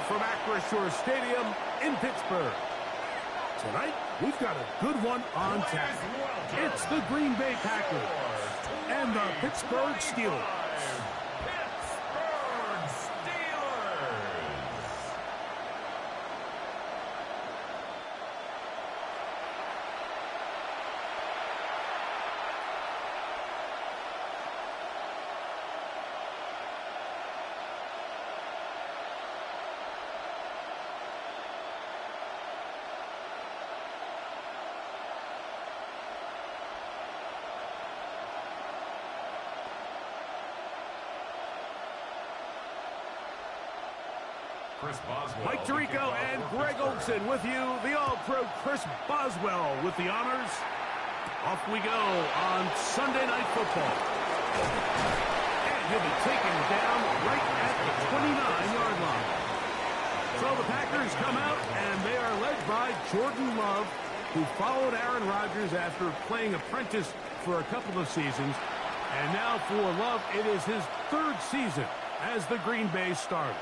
from Acrisure Stadium in Pittsburgh. Tonight, we've got a good one on tap. It's the Green Bay Packers and the Pittsburgh Steelers. Mike Tirico and Greg Olsen with you. The All-Pro Chris Boswell with the honors. Off we go on Sunday Night Football. And he'll be taken down right at the 29-yard line. So the Packers come out, and they are led by Jordan Love, who followed Aaron Rodgers after playing apprentice for a couple of seasons. And now for Love, it is his third season as the Green Bay starter.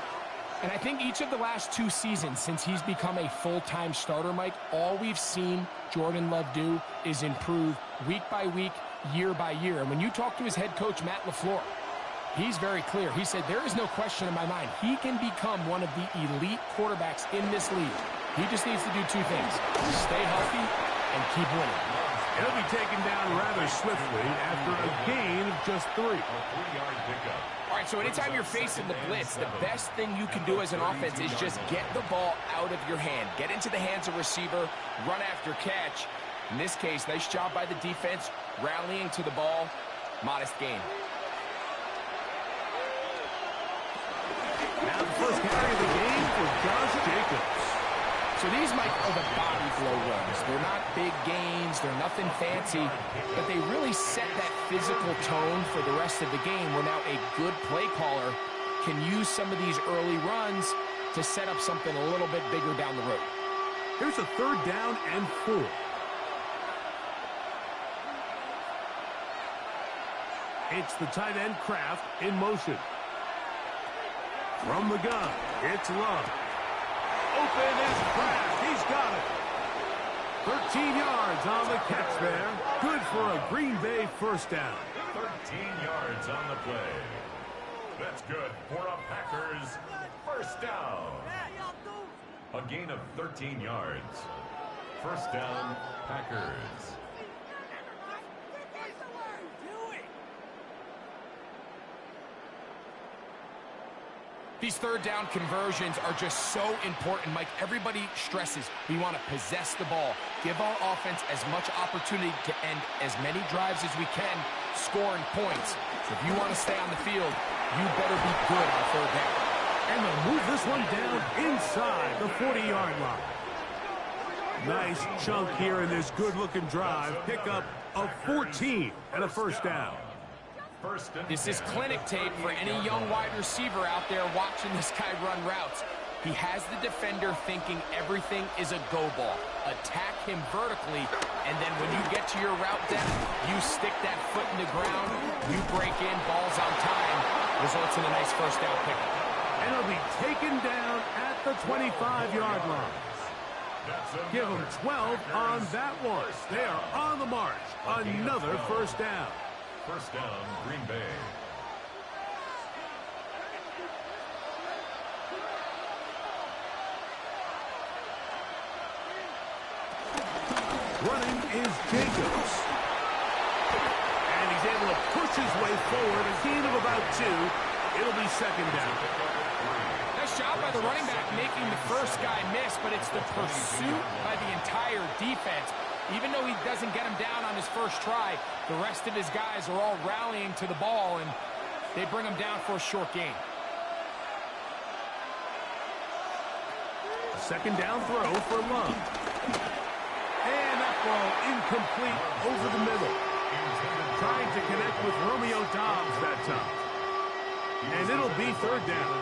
And I think each of the last 2 seasons since he's become a full-time starter, Mike, all we've seen Jordan Love do is improve week by week, year by year. And when you talk to his head coach, Matt LaFleur, he's very clear. He said, there is no question in my mind. He can become one of the elite quarterbacks in this league. He just needs to do 2 things: stay healthy and keep winning. He'll be taken down rather swiftly after a gain of just 3. All right, so anytime you're facing the blitz, the best thing you can do as an offense is just get the ball out of your hand. Get into the hands of receiver, run after catch. In this case, nice job by the defense, rallying to the ball. Modest gain. Now the first carry of the game for Josh Jacobs. So these, Mike, are the body blow runs. They're not big gains. They're nothing fancy. But they really set that physical tone for the rest of the game where now a good play caller can use some of these early runs to set up something a little bit bigger down the road. Here's a 3rd down and 4. It's the tight end Kraft in motion. From the gun, it's Love. Open is Kraft. He's got it. 13 yards on the catch there. Good for a Green Bay first down. 13 yards on the play. That's good for a Packers first down. A gain of 13 yards. First down, Packers. These 3rd down conversions are just so important, Mike. Everybody stresses we want to possess the ball, give our offense as much opportunity to end as many drives as we can, scoring points. So if you want to stay on the field, you better be good on 3rd down. And they'll move this one down inside the 40-yard line. Nice chunk here in this good-looking drive. Pick up of 14 and a first down. This is clinic tape for any young wide receiver out there watching this guy run routes. He has the defender thinking everything is a go ball. Attack him vertically, and then when you get to your route depth, you stick that foot in the ground, you break in, balls on time, results in a nice first down pickup. And he'll be taken down at the 25-yard line. Give them 12 on that one. They are on the march. Another first down. First down, Green Bay. Running is Jacobs. And he's able to push his way forward. A gain of about 2. It'll be second down. Nice job by the running back making the first guy miss, but it's the pursuit by the entire defense. Even though he doesn't get him down on his first try, the rest of his guys are all rallying to the ball, and they bring him down for a short gain. Second down throw for Love. And that ball incomplete over the middle. Trying to connect with Romeo Doubs that time. And it'll be 3rd down.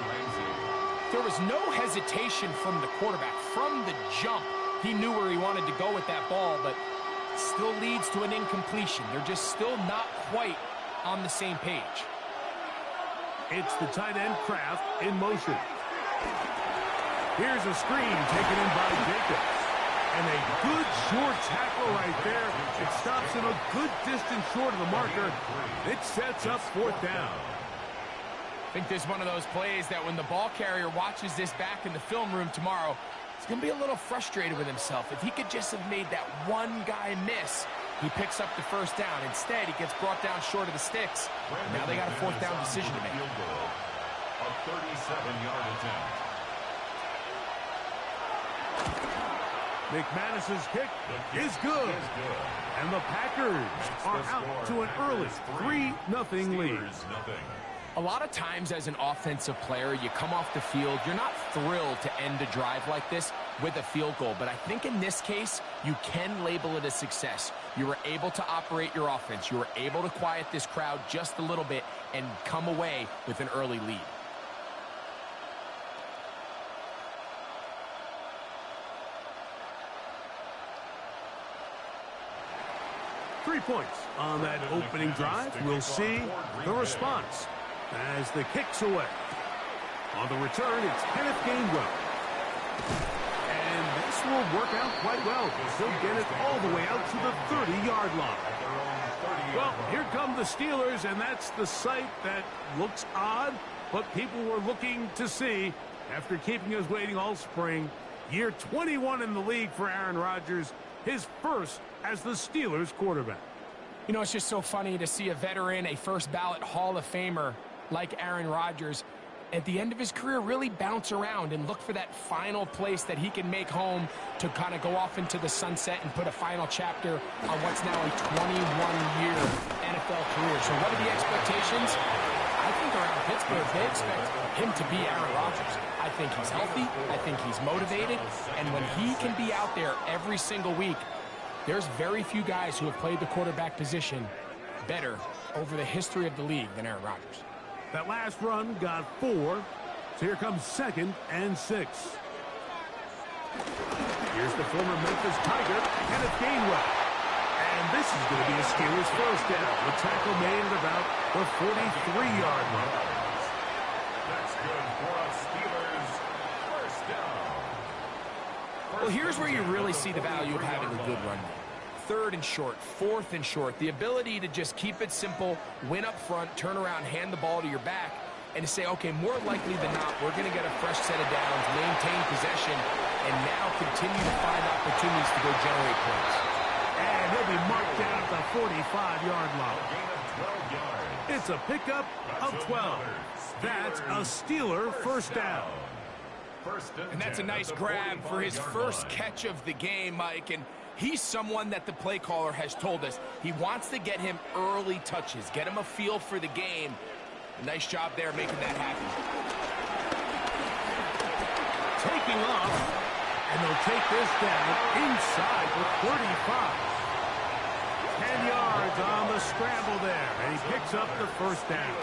There was no hesitation from the quarterback. From the jump, he knew where he wanted to go with that ball, but still leads to an incompletion. They're just still not quite on the same page. It's the tight end Kraft in motion. Here's a screen taken in by Jacobs. And a good short tackle right there. It stops him a good distance short of the marker. It sets up fourth down. I think this is one of those plays that when the ball carrier watches this back in the film room tomorrow, he's going to be a little frustrated with himself. If he could just have made that one guy miss, he picks up the first down. Instead, he gets brought down short of the sticks. Now they got a fourth down decision to make. A 37-yard attempt. McManus's kick is good. And the Packers are out to an early 3-0 lead. A lot of times as an offensive player, you come off the field, you're not thrilled to end a drive like this with a field goal. But I think in this case, you can label it a success. You were able to operate your offense. You were able to quiet this crowd just a little bit and come away with an early lead. Three points on that opening drive. We'll see the response as the kick's away. On the return, it's Kenneth Gainwell. And this will work out quite well. He'll get it all the way out to the 30-yard line. Well, here come the Steelers, and that's the sight that looks odd, but people were looking to see after keeping us waiting all spring. Year 21 in the league for Aaron Rodgers, his first as the Steelers quarterback. You know, it's just so funny to see a veteran, a first-ballot Hall of Famer like Aaron Rodgers, at the end of his career really bounce around and look for that final place that he can make home to kind of go off into the sunset and put a final chapter on what's now a 21-year NFL career. So what are the expectations? I think around Pittsburgh, they expect him to be Aaron Rodgers. I think he's healthy. I think he's motivated. And when he can be out there every single week, there's very few guys who have played the quarterback position better over the history of the league than Aaron Rodgers. That last run got 4. So here comes 2nd and 6. Here's the former Memphis Tiger, Kenneth Gainwell. And this is going to be a Steelers first down. The tackle made at about the 43-yard line. That's good for a Steelers first down. Well, here's where you really see the value of having a good run. 3rd and short, 4th and short. The ability to just keep it simple, win up front, turn around, hand the ball to your back, and to say, okay, more likely than not, we're going to get a fresh set of downs, maintain possession, and now continue to find opportunities to go generate points. And he'll be marked down at the 45-yard line. It's a pickup of 12. That's a Steeler first down. And that's a nice grab for his first catch of the game, Mike. And he's someone that the play caller has told us he wants to get him early touches, get him a feel for the game. Nice job there making that happen. Taking off, and they'll take this down inside the 35. 10 yards on the scramble there, and he picks up the first down.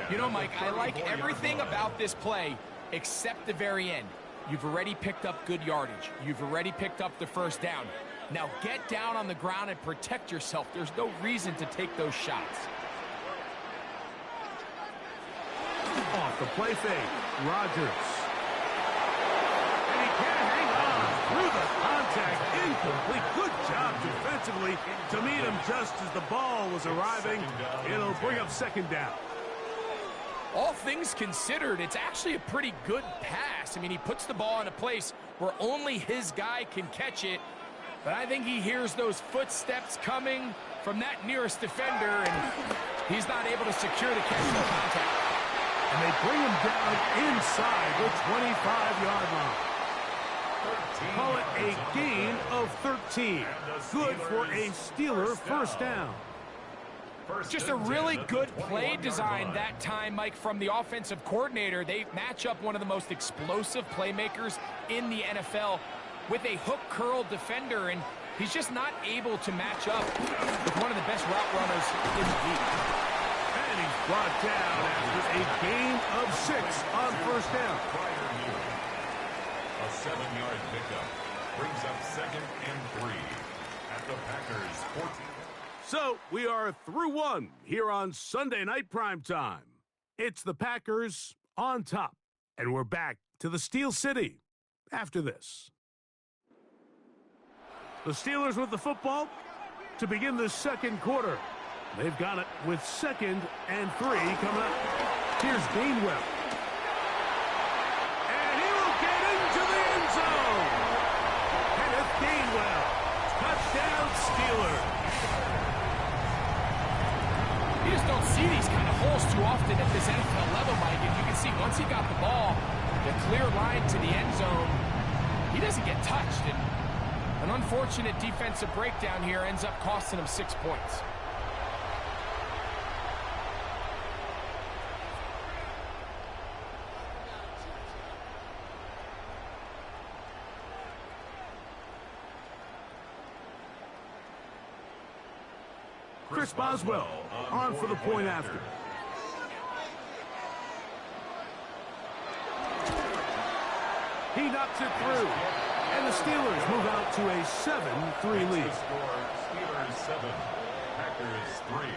You know, Mike, I like everything about this play except the very end. You've already picked up good yardage. You've already picked up the first down. Now get down on the ground and protect yourself. There's no reason to take those shots. Off the play fake, Rodgers. And he can't hang on through the contact. Incomplete. Good job defensively to meet him just as the ball was arriving. It'll bring up 2nd down. All things considered, it's actually a pretty good pass. I mean, he puts the ball in a place where only his guy can catch it. But I think he hears those footsteps coming from that nearest defender, and he's not able to secure the catch in contact. And they bring him down inside the 25-yard line. Call it a gain of 13. Good for a Steeler first down. Just a really good play design that time, Mike, from the offensive coordinator. They match up one of the most explosive playmakers in the NFL with a hook curl defender, and he's just not able to match up with one of the best route runners in the league. And he's brought down after a gain of 6 on first down. A 7-yard pickup brings up 2nd and 3 at the Packers 14. So we are through one here on Sunday Night Primetime. It's the Packers on top. And we're back to the Steel City after this. The Steelers with the football to begin the second quarter. They've got it with 2nd and 3 coming up. Here's Gainwell. And he will get into the end zone. Kenneth Gainwell. Touchdown Steelers. You just don't see these kind of holes too often at this NFL level, Mike. And you can see once he got the ball, the clear line to the end zone, he doesn't get touched. And an unfortunate defensive breakdown here ends up costing him 6 points. Chris Boswell on for the point after. He knocks it through. And the Steelers move out to a 7-3 lead. Steelers 7, Packers 3.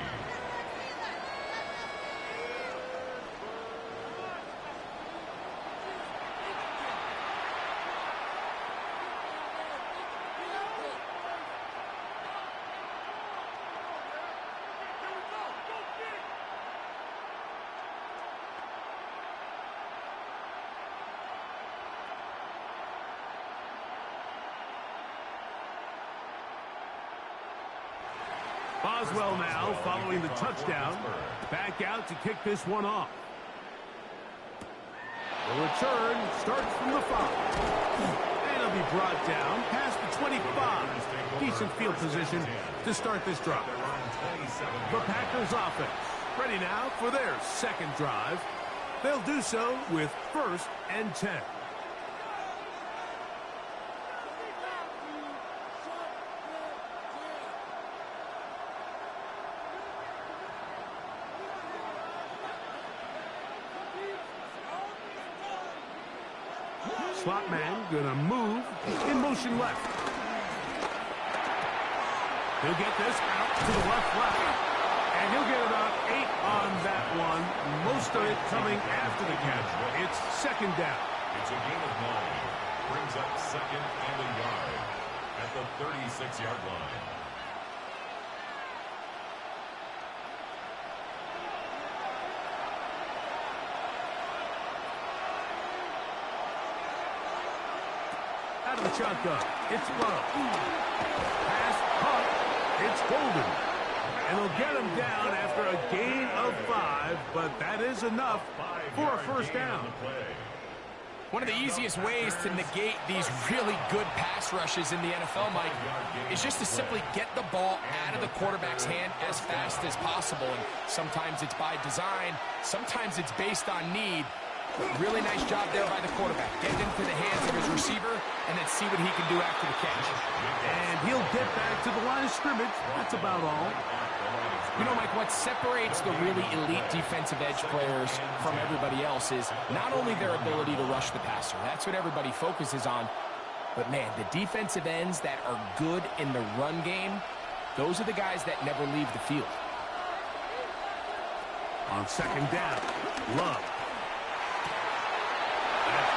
Boswell now following the touchdown. Back out to kick this one off. The return starts from the 5. And it'll be brought down past the 25. Decent field position to start this drive. The Packers offense ready now for their second drive. They'll do so with 1st and 10. Slot man gonna move in motion left. He'll get this out to the left. And he'll get about 8 on that one. Most of it coming after the catch. It's 2nd down. It's a gain of 9. Brings up 2nd and a yard at the 36-yard line. Out of the shotgun. It's low. Pass caught. It's Golden. And they'll get him down after a gain of 5, but that is enough for a 1st down. One of the easiest ways to negate these really good pass rushes in the NFL, Mike, is just to simply get the ball out of the quarterback's hand as fast as possible. And sometimes it's by design, sometimes it's based on need. Really nice job there by the quarterback. Get into the hands of his receiver and then see what he can do after the catch. And he'll get back to the line of scrimmage. That's about all. You know, Mike, what separates the really elite defensive edge players from everybody else is not only their ability to rush the passer. That's what everybody focuses on. But, man, the defensive ends that are good in the run game, those are the guys that never leave the field. On 2nd down, Love.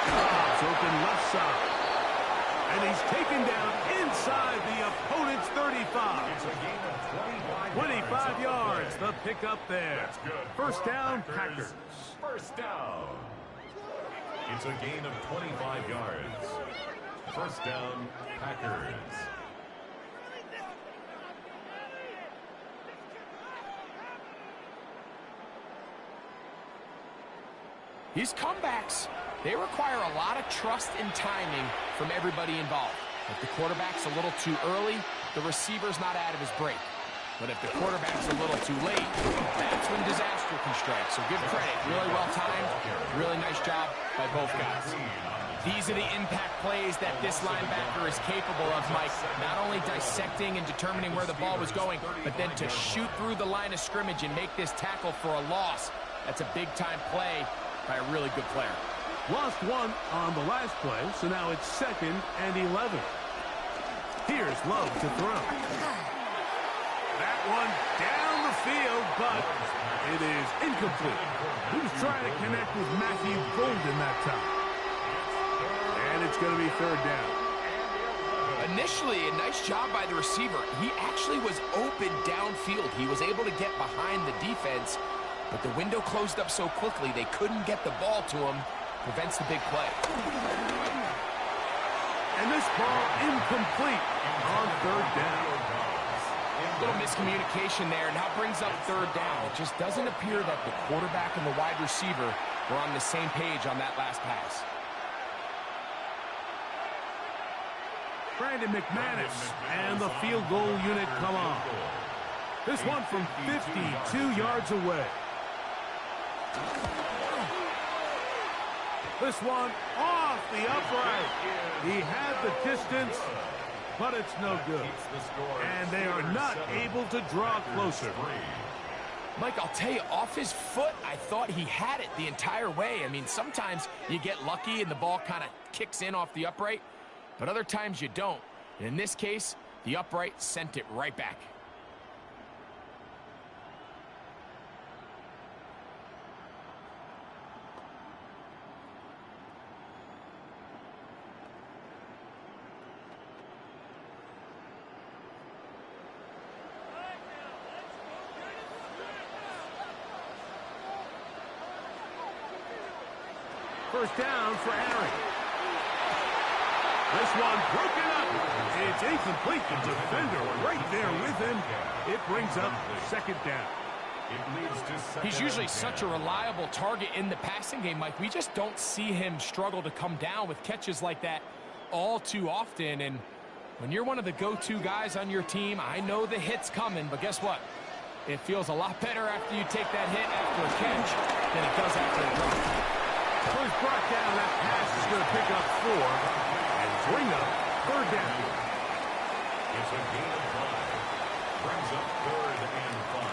Cobb's open left side. And he's taken down inside the opponent's 35. It's a gain of 25 yards, the pickup there. That's good. 1st down, Packers. 1st down. It's a gain of 25 yards. 1st down, Packers. These comebacks, they require a lot of trust and timing from everybody involved. If the quarterback's a little too early, the receiver's not out of his break. But if the quarterback's a little too late, that's when disaster can strike. So give credit. Really well timed. Really nice job by both guys. These are the impact plays that this linebacker is capable of, Mike. Not only dissecting and determining where the ball was going, but then to shoot through the line of scrimmage and make this tackle for a loss. That's a big-time play by a really good player. Lost 1 on the last play, so now it's 2nd and 11. Here's Love to throw. That one down the field, but it is incomplete. He was trying to connect with Matthew Golden that time. And it's going to be third down. Initially, a nice job by the receiver. He actually was open downfield. He was able to get behind the defense, but the window closed up so quickly they couldn't get the ball to him. Prevents the big play. And this ball incomplete on third down. Little miscommunication there, and now brings up third down. It just doesn't appear that the quarterback and the wide receiver were on the same page on that last pass. Brandon McManus and the field goal unit come on. This one from 52 yards away. This one off the upright. He had the distance, but it's no good. And they are not able to draw closer. Mike, I'll tell you, off his foot, I thought he had it the entire way. I mean, sometimes you get lucky and the ball kind of kicks in off the upright, but other times you don't. And in this case, the upright sent it right back. First down for Henry. This one broken up. It's incomplete. The defender right there with him. It brings up second down. He's usually such a reliable target in the passing game, Mike. We just don't see him struggle to come down with catches like that all too often. And when you're one of the go-to guys on your team, I know the hit's coming, but guess what? It feels a lot better after you take that hit after a catch than it does after a drop. So he's brought down. That pass is going to pick up 4 and bring up third down. It's a gain of 5. Brings up third and 5.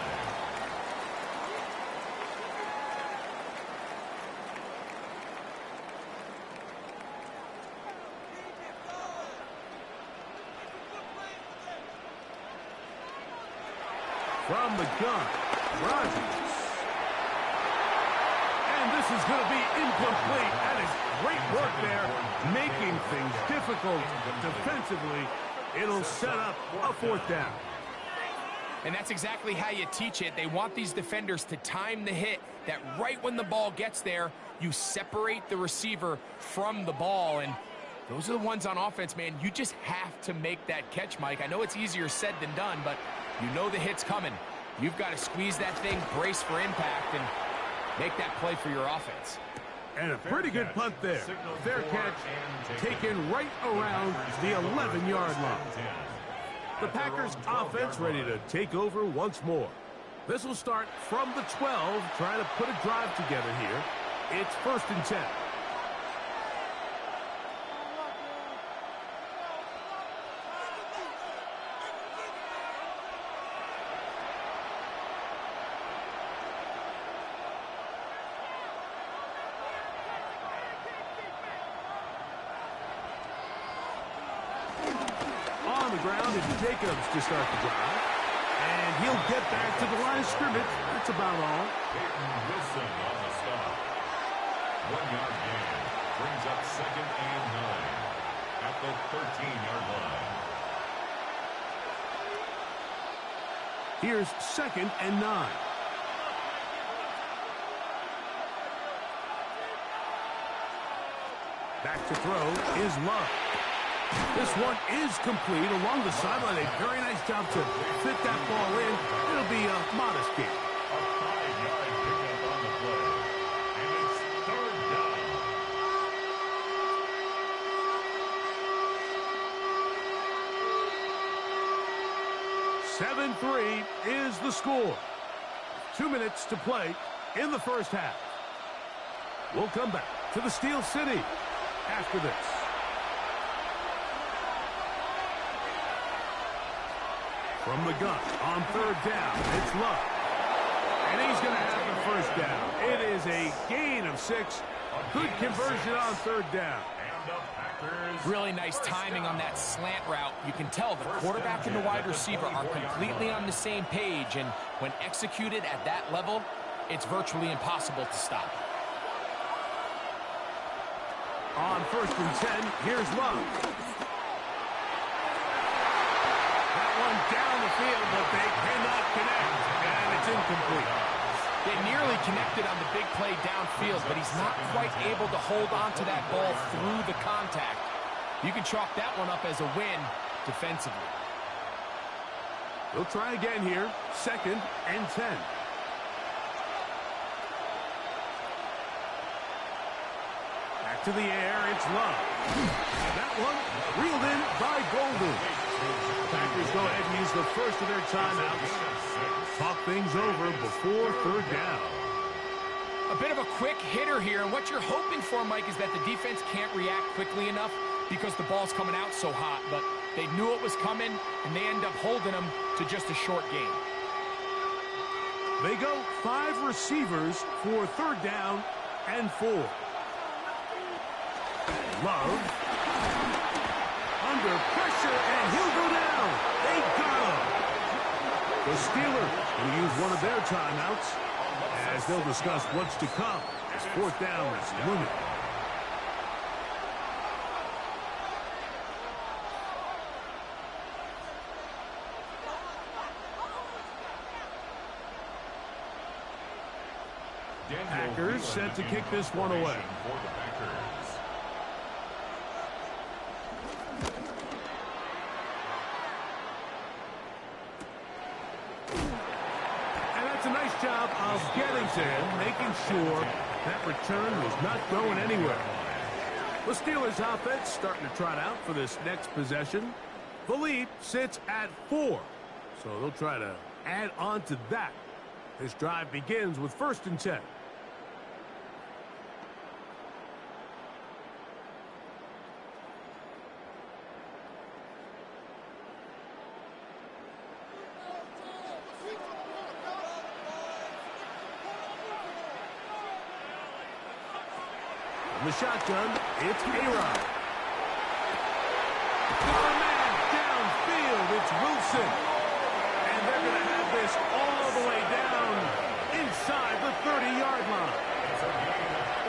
From the gun, Rodgers. This is going to be incomplete. That is great work there, making things difficult defensively. It'll set up a fourth down. And that's exactly how you teach it. They want these defenders to time the hit, that right when the ball gets there, you separate the receiver from the ball. And those are the ones on offense, man. You just have to make that catch, Mike. I know it's easier said than done, but you know the hit's coming. You've got to squeeze that thing, brace for impact, and make that play for your offense. And a pretty good punt there. Fair catch taken right around the 11-yard line. The Packers offense ready to take over once more. This will start from the 12, trying to put a drive together here. It's 1st and 10. On the ground is Jacobs to start the drive. And he'll get back to the line of scrimmage. That's about all. Peyton Wilson on the stop. 1-yard gain. Brings up 2nd and 9 at the 13-yard line. Here's 2nd and 9. Back to throw is Love. This one is complete along the sideline. A very nice job to fit that ball in. It'll be a modest gain. A 5-yard pickup on the play. And it's third down. 7-3 is the score. 2 minutes to play in the first half. We'll come back to the Steel City after this. From the gun on third down, it's Love. And he's going to have the first down. It is a gain of 6. Good conversion on third down. And the Packers. Really nice timing on that slant route. You can tell the quarterback and the wide receiver are completely on the same page, and when executed at that level, it's virtually impossible to stop. On 1st and 10, here's Love. That one down the field, but they cannot connect, and it's incomplete. They nearly connected on the big play downfield, but he's not quite able to hold on to that ball through the contact. You can chalk that one up as a win defensively. They'll try again here. 2nd and 10. Back to the air, it's Love. That one reeled in by Golden. Packers go ahead and use the first of their timeouts. Talk things over before 3rd down. A bit of a quick hitter here, and what you're hoping for, Mike, is that the defense can't react quickly enough because the ball's coming out so hot, but they knew it was coming, and they end up holding them to just a short gain. They go 5 receivers for 3rd down and 4. Love under pressure, and he'll go down. They got him. The Steelers will use one of their timeouts as they'll discuss what's to come as 4th down is looming. Packers set to kick this one away. For the Packers. And that's a nice job of getting to him, making sure that return was not going anywhere. The Steelers offense starting to trot out for this next possession. The lead sits at 4, so they'll try to add on to that. This drive begins with 1st and 10. The shotgun, it's A-Rod. Oh, man, downfield, it's Wilson. And they're going to have this all the way down inside the 30-yard line.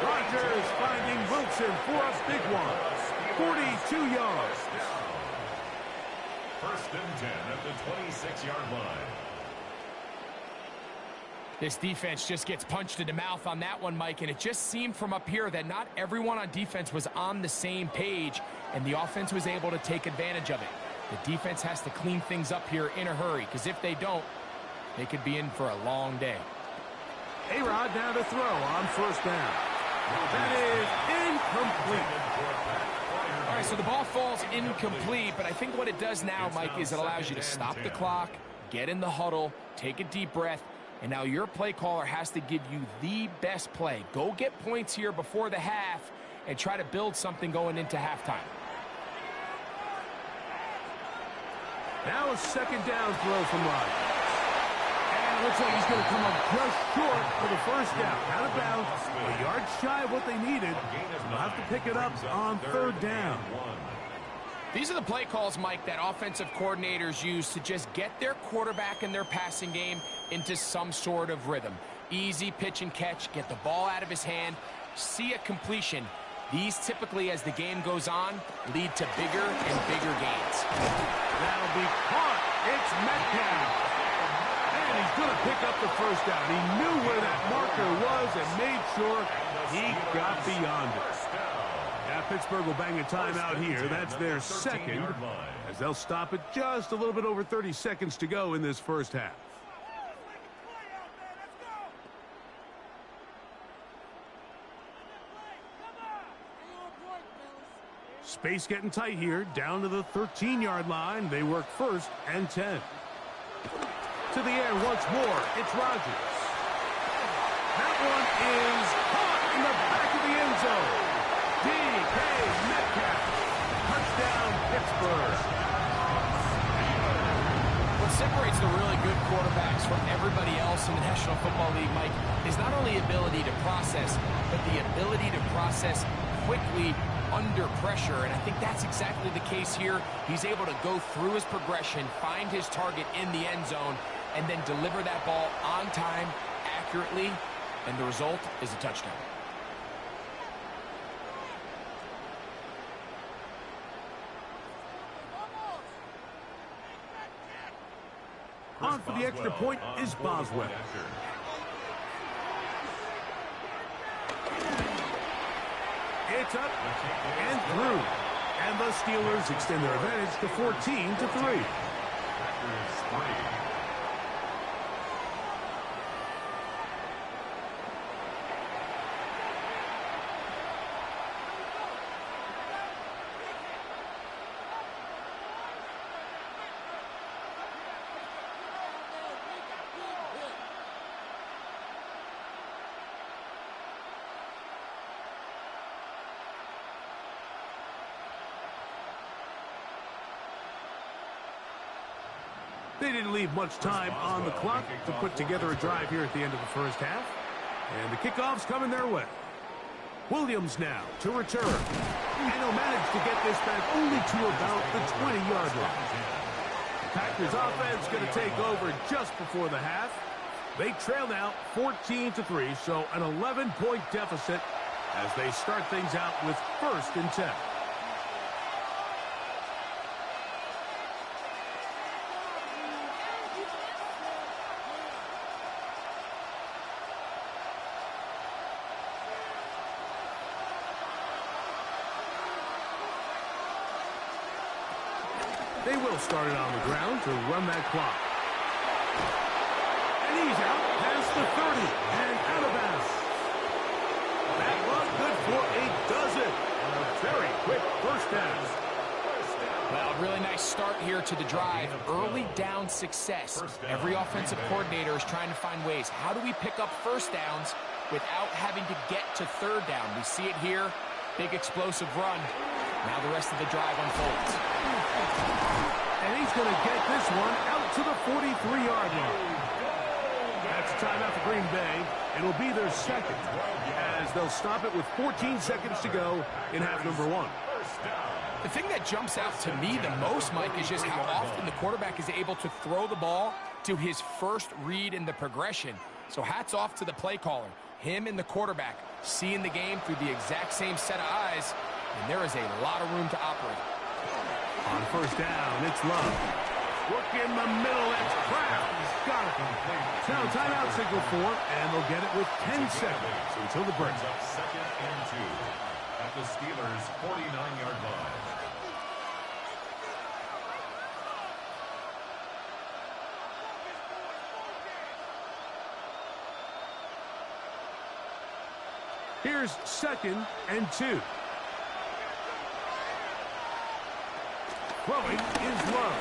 Rodgers finding Wilson for a big one. 42 yards. 1st and 10 at the 26-yard line. This defense just gets punched in the mouth on that one, Mike, and it just seemed from up here that not everyone on defense was on the same page, and the offense was able to take advantage of it. The defense has to clean things up here in a hurry, because if they don't, they could be in for a long day. A-Rod now to throw on 1st down. That is incomplete. All right, so the ball falls incomplete, but I think what it does now, Mike, is it allows you to stop the clock, get in the huddle, take a deep breath, and now your play caller has to give you the best play. Go get points here before the half and try to build something going into halftime. Now a 2nd down throw from Rodgers. And it looks like he's going to come up just short for the 1st down. Out of bounds, a yard shy of what they needed. They'll have to pick it up on 3rd down. These are the play calls, Mike, that offensive coordinators use to just get their quarterback and their passing game into some sort of rhythm. Easy pitch and catch, get the ball out of his hand, see a completion. These typically, as the game goes on, lead to bigger and bigger gains. That'll be caught. It's Metcalf. And he's going to pick up the 1st down. He knew where that marker was and made sure he got beyond it. Yeah, Pittsburgh will bang a timeout here. That's their 2nd, as they'll stop it just a little bit over 30 seconds to go in this 1st half. Space getting tight here, down to the 13-yard line. They work 1st and 10. To the air once more, it's Rodgers. That one is caught in the back of the end zone. D.K. Metcalf. Touchdown, Pittsburgh. What separates the really good quarterbacks from everybody else in the National Football League, Mike, is not only ability to process, but the ability to process quickly under pressure, and I think that's exactly the case here. He's able to go through his progression, find his target in the end zone, and then deliver that ball on time, accurately, and the result is a touchdown. On for the extra point is Boswell. It's up and through. And the Steelers extend their advantage to 14-3. They didn't leave much time on the clock to put together a drive here at the end of the first half. And the kickoff's coming their way. Williams now to return. And he'll manage to get this back only to about the 20-yard line. The Packers offense going to take over just before the half. They trail now 14-3, so an 11-point deficit as they start things out with 1st and 10. They will start it on the ground to run that clock. And he's out past the 30 and out of bounds. That was good for a dozen. A very quick first down. Well, really nice start here to the drive. Early down success. Every offensive coordinator is trying to find ways. How do we pick up first downs without having to get to third down? We see it here. Big explosive run. Now the rest of the drive unfolds. And he's going to get this one out to the 43-yard line. That's a timeout for Green Bay. It'll be their second as they'll stop it with 14 seconds to go in half number 1. The thing that jumps out to me the most, Mike, is just how often the quarterback is able to throw the ball to his first read in the progression. So hats off to the play caller. Him and the quarterback seeing the game through the exact same set of eyes, and there is a lot of room to operate. On first down, it's Love. Look in the middle, that's Kraft. He's got it. Now timeout signal for him, and they'll get it with 10 seconds until the break. Up 2nd and 2 at the Steelers' 49-yard line. Here's 2nd and 2. Throwing is Love.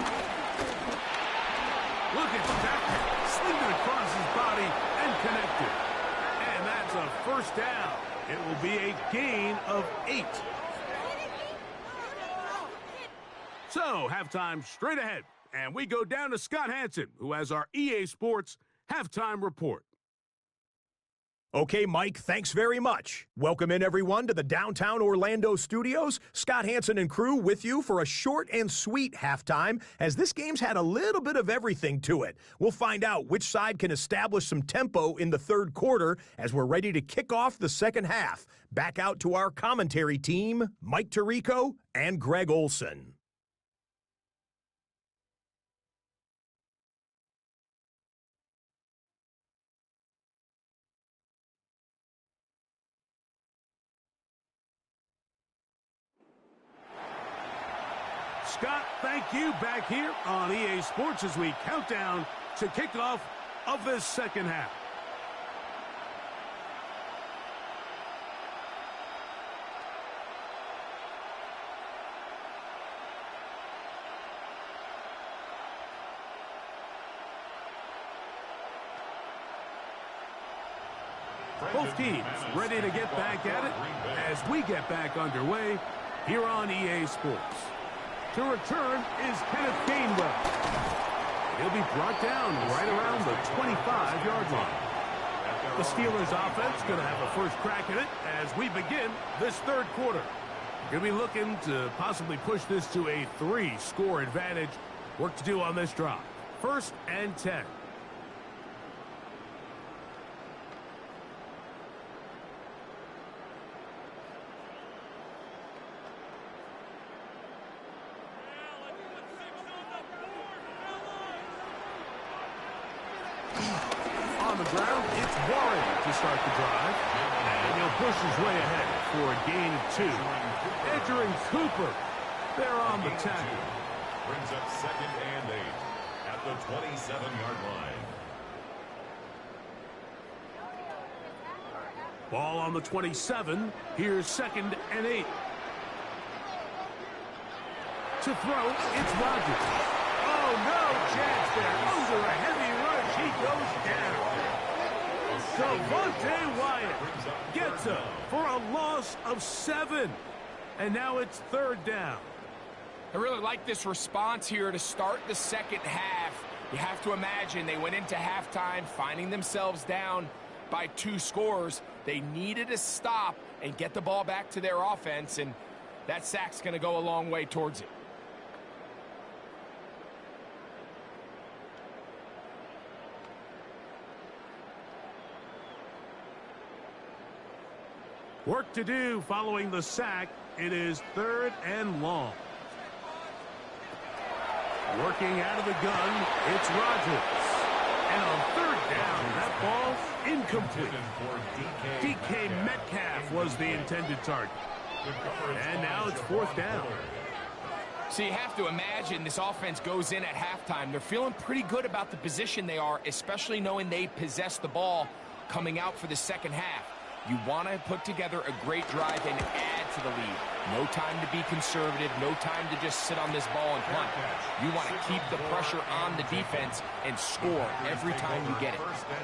Look at that. Slinging it across his body and connected. And that's a first down. It will be a gain of 8. So, halftime straight ahead. And we go down to Scott Hanson, who has our EA Sports halftime report. Okay, Mike, thanks very much. Welcome in, everyone, to the downtown Orlando studios. Scott Hanson and crew with you for a short and sweet halftime, as this game's had a little bit of everything to it. We'll find out which side can establish some tempo in the third quarter as we're ready to kick off the second half. Back out to our commentary team, Mike Tirico and Greg Olson. Scott, thank you. Back here on EA Sports as we count down to kickoff of this second half. Both teams ready to get back at it as we get back underway here on EA Sports. To return is Kenneth Gainwell. He'll be brought down right around the 25-yard line. The Steelers offense going to have a first crack at it as we begin this third quarter. Going to be looking to possibly push this to a 3-score advantage. Work to do on this drive. 1st and 10. On the ground, it's Warren to start the drive. And he'll push his way ahead for a gain of 2. Entering Cooper. They're on the tackle. Brings up 2nd and 8 at the 27-yard line. Ball on the 27. Here's 2nd and 8. To throw, it's Rodgers. Oh, no chance there. Under a heavy rush, he goes down. Devontae Wyatt gets up for a loss of 7. And now it's 3rd down. I really like this response here to start the second half. You have to imagine they went into halftime finding themselves down by 2 scores. They needed to stop and get the ball back to their offense, and that sack's going to go a long way towards it. Work to do following the sack. It is 3rd and long. Working out of the gun, it's Rodgers. And on 3rd down, that ball incomplete. DK Metcalf was the intended target. And now it's 4th down. So you have to imagine this offense goes in at halftime. They're feeling pretty good about the position they are, especially knowing they possess the ball coming out for the second half. You want to put together a great drive and add to the lead. No time to be conservative. No time to just sit on this ball and punt. You want to keep the pressure on the defense and score every time you get it.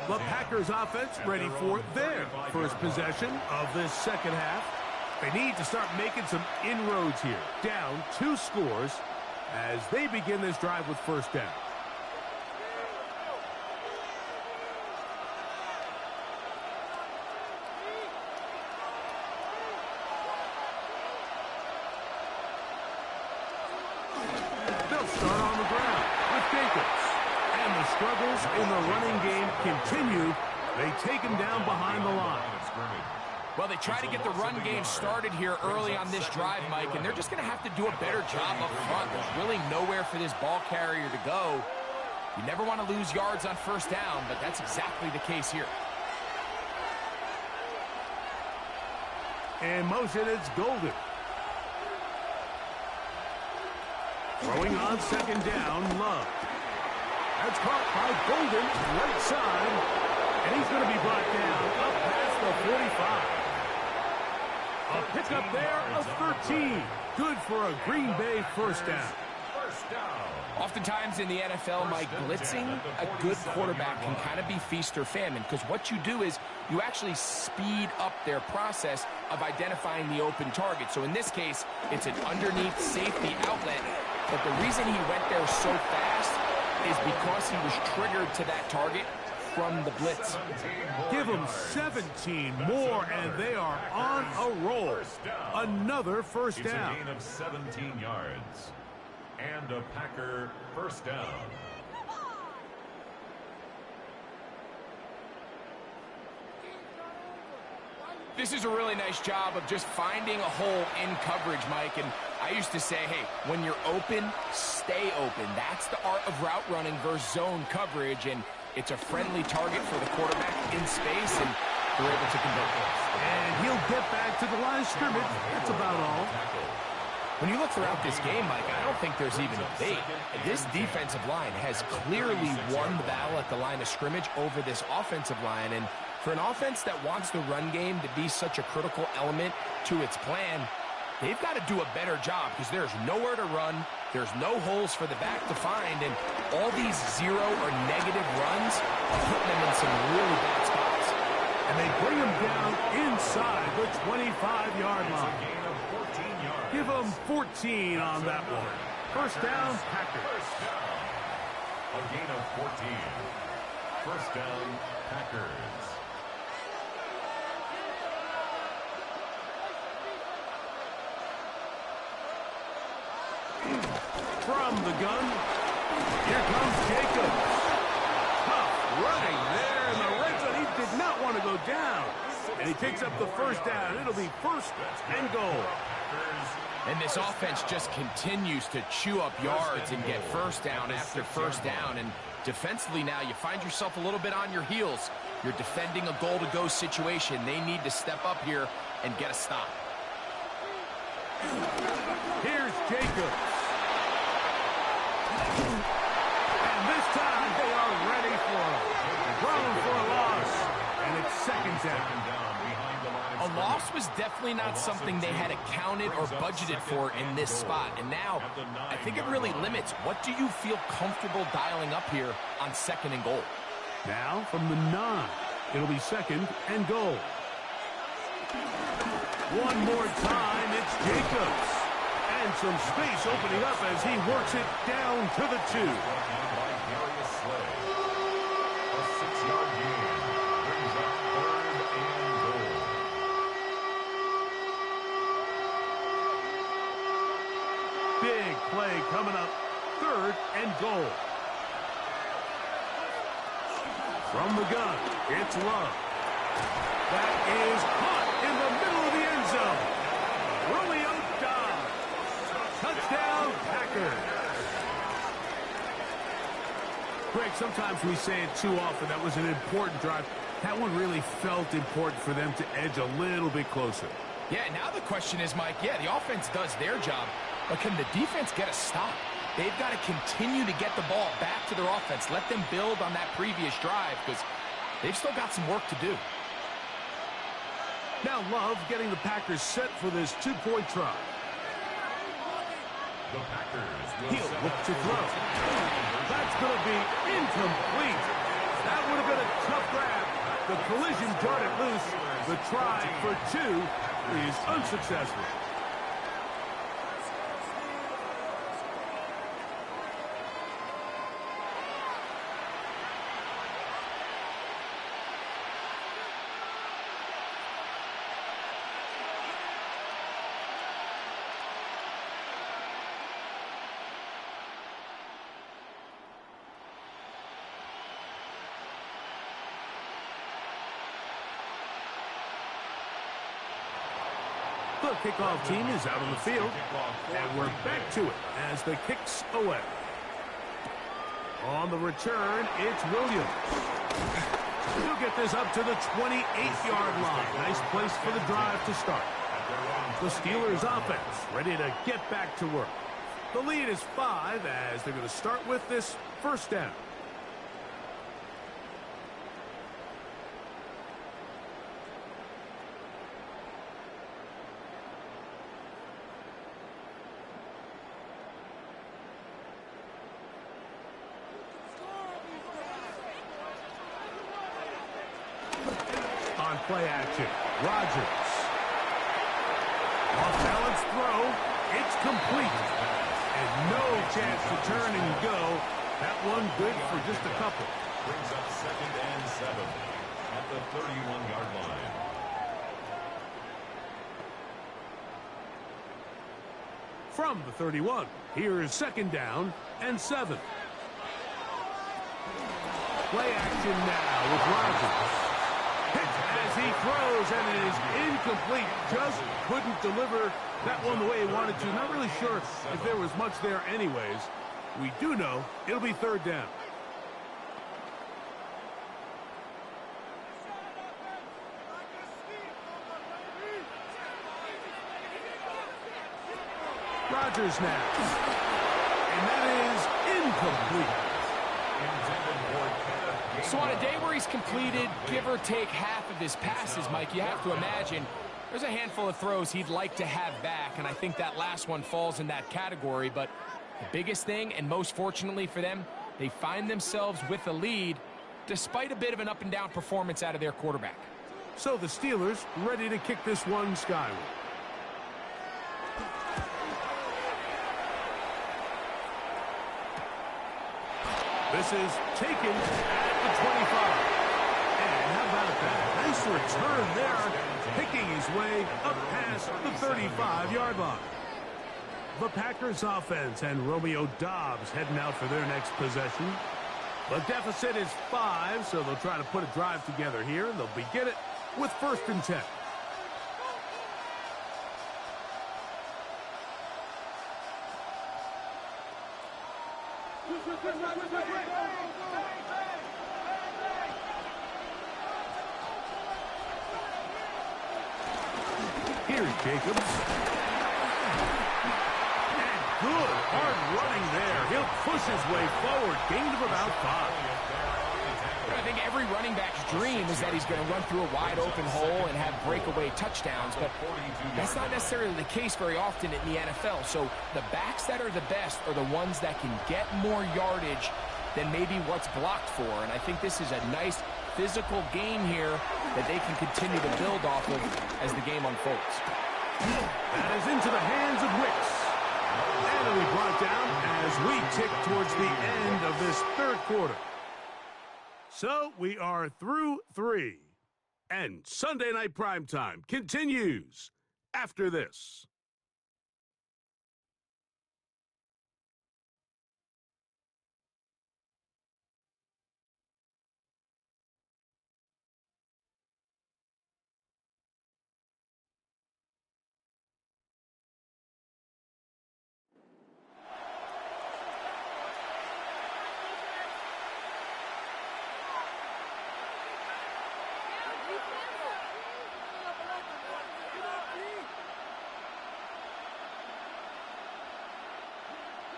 The Packers offense ready for their first possession of this second half. They need to start making some inroads here. Down 2 scores as they begin this drive with 1st down. Start on the ground with Jacobs. And the struggles in the running game continue. They take him down behind the line. Well, they try to get the run game started here early on this drive, Mike, and they're just going to have to do a better job up front. There's really nowhere for this ball carrier to go. You never want to lose yards on 1st down, but that's exactly the case here. In motion, it's Golden. Throwing on 2nd down, Love. That's caught by Golden, right side. And he's going to be brought down up past the 45. A pickup there of 13. Good for a Green Bay 1st down. Oftentimes in the NFL, Mike, blitzing a good quarterback can kind of be feast or famine, because what you do is you actually speed up their process of identifying the open target. So in this case, it's an underneath safety outlet. But the reason he went there so fast is because he was triggered to that target from the blitz. Give them 17 more, and they are on a roll. Another 1st down. It's a gain of 17 yards. And a Packer 1st down. This is a really nice job of just finding a hole in coverage, Mike. And I used to say, hey, when you're open, stay open. That's the art of route running versus zone coverage. And it's a friendly target for the quarterback in space, and they're able to convert it. And he'll get back to the line of scrimmage. That's about all. When you look throughout this game, Mike, I don't think there's even a debate. This defensive line has clearly won the battle at the line of scrimmage over this offensive line. And for an offense that wants the run game to be such a critical element to its plan, they've got to do a better job, because there's nowhere to run. There's no holes for the back to find. And all these 0 or negative runs are putting them in some really bad spots. And they bring him down inside the 25-yard line. Give them 14 on that one. 1st down, Packers. A gain of 14. 1st down, Packers. From the gun, here comes Jacobs. Tough running there in the red zone. He did not want to go down. And he picks up the first down. It'll be first and goal. And this offense just continues to chew up yards and get first down after first down. And defensively now, you find yourself a little bit on your heels. You're defending a goal-to-go situation. They need to step up here and get a stop. Here's Jacobs. And this time they are ready for him. Thrown for a loss. And it's second down. A loss was definitely not something they had accounted or budgeted for in this spot. And now, I think it really limits. What do you feel comfortable dialing up here on second and goal? Now from the 9. It'll be second and goal. One more time, it's Jacobs. And some space opening up as he works it down to the 2. A 6-yard gain brings up third and goal. Big play coming up. Third and goal. From the gun, it's Love. That is caught in the middle of the end zone. Romeo Doubs. Touchdown, Packers. Greg, sometimes we say it too often. That was an important drive. That one really felt important for them to edge a little bit closer. Yeah, now the question is, Mike, yeah, the offense does their job, but can the defense get a stop? They've got to continue to get the ball back to their offense. Let them build on that previous drive because they've still got some work to do. Now Love getting the Packers set for this 2-point try. The Packers will He'll look to throw. That's going to be incomplete. That would have been a tough grab. The collision darted loose. The try for 2 is unsuccessful. The kickoff team is out on the field, and we're back to it as the kick's away. On the return, it's Williams. He'll get this up to the 28-yard line. Nice place for the drive to start. The Steelers offense ready to get back to work. The lead is 5 as they're going to start with this first down. On play action, Rodgers. Off balance throw, it's complete. And no chance to turn and go. That one good for just a couple. Brings up second and 7 at the 31-yard line. From the 31, here is second down and 7. Play action now with Rodgers. As he throws, and it is incomplete. Just couldn't deliver that one the way he wanted to. Not really sure if there was much there anyways. We do know it'll be third down. Rodgers now. And that is incomplete. So on a day where he's completed, give or take half of his passes, Mike, you have to imagine there's a handful of throws he'd like to have back, and I think that last one falls in that category. But the biggest thing, and most fortunately for them, they find themselves with a lead despite a bit of an up-and-down performance out of their quarterback. So the Steelers ready to kick this one skyward. This is taken at the 25. And how about that? Nice return there, picking his way up past the 35-yard line. the Packers offense, and Romeo Doubs heading out for their next possession. The deficit is 5, so they'll try to put a drive together here, and they'll begin it with 1st and 10. Here's Jacobs. And good, hard running there. He'll push his way forward. Gain of about 5. I think every running back's dream is that he's going to run through a wide open hole and have breakaway touchdowns, but that's not necessarily the case very often in the NFL. So the backs that are the best are the ones that can get more yardage than maybe what's blocked for. And I think this is a nice physical game here that they can continue to build off of as the game unfolds. That is into the hands of Wicks. And it'll be brought down as we tick towards the end of this 3rd quarter. So we are through 3. And Sunday Night Primetime continues after this.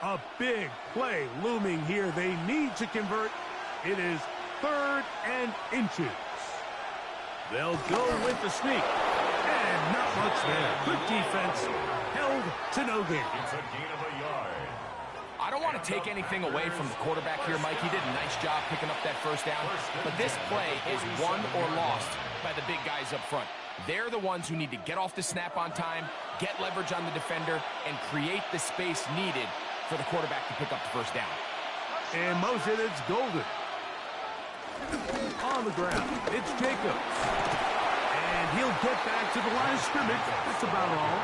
A big play looming here. They need to convert. It is 3rd and inches. They'll go with the sneak. And not much there. Good defense. Held to no gain. It's a gain of a yard. I don't want to take anything away from the quarterback here, Mike. He did a nice job picking up that 1st down. But this play is won or lost by the big guys up front. They're the ones who need to get off the snap on time, get leverage on the defender, and create the space needed for the quarterback to pick up the 1st down. In motion, it's Golden. On the ground, it's Jacobs. And he'll get back to the line of scrimmage. That's about all.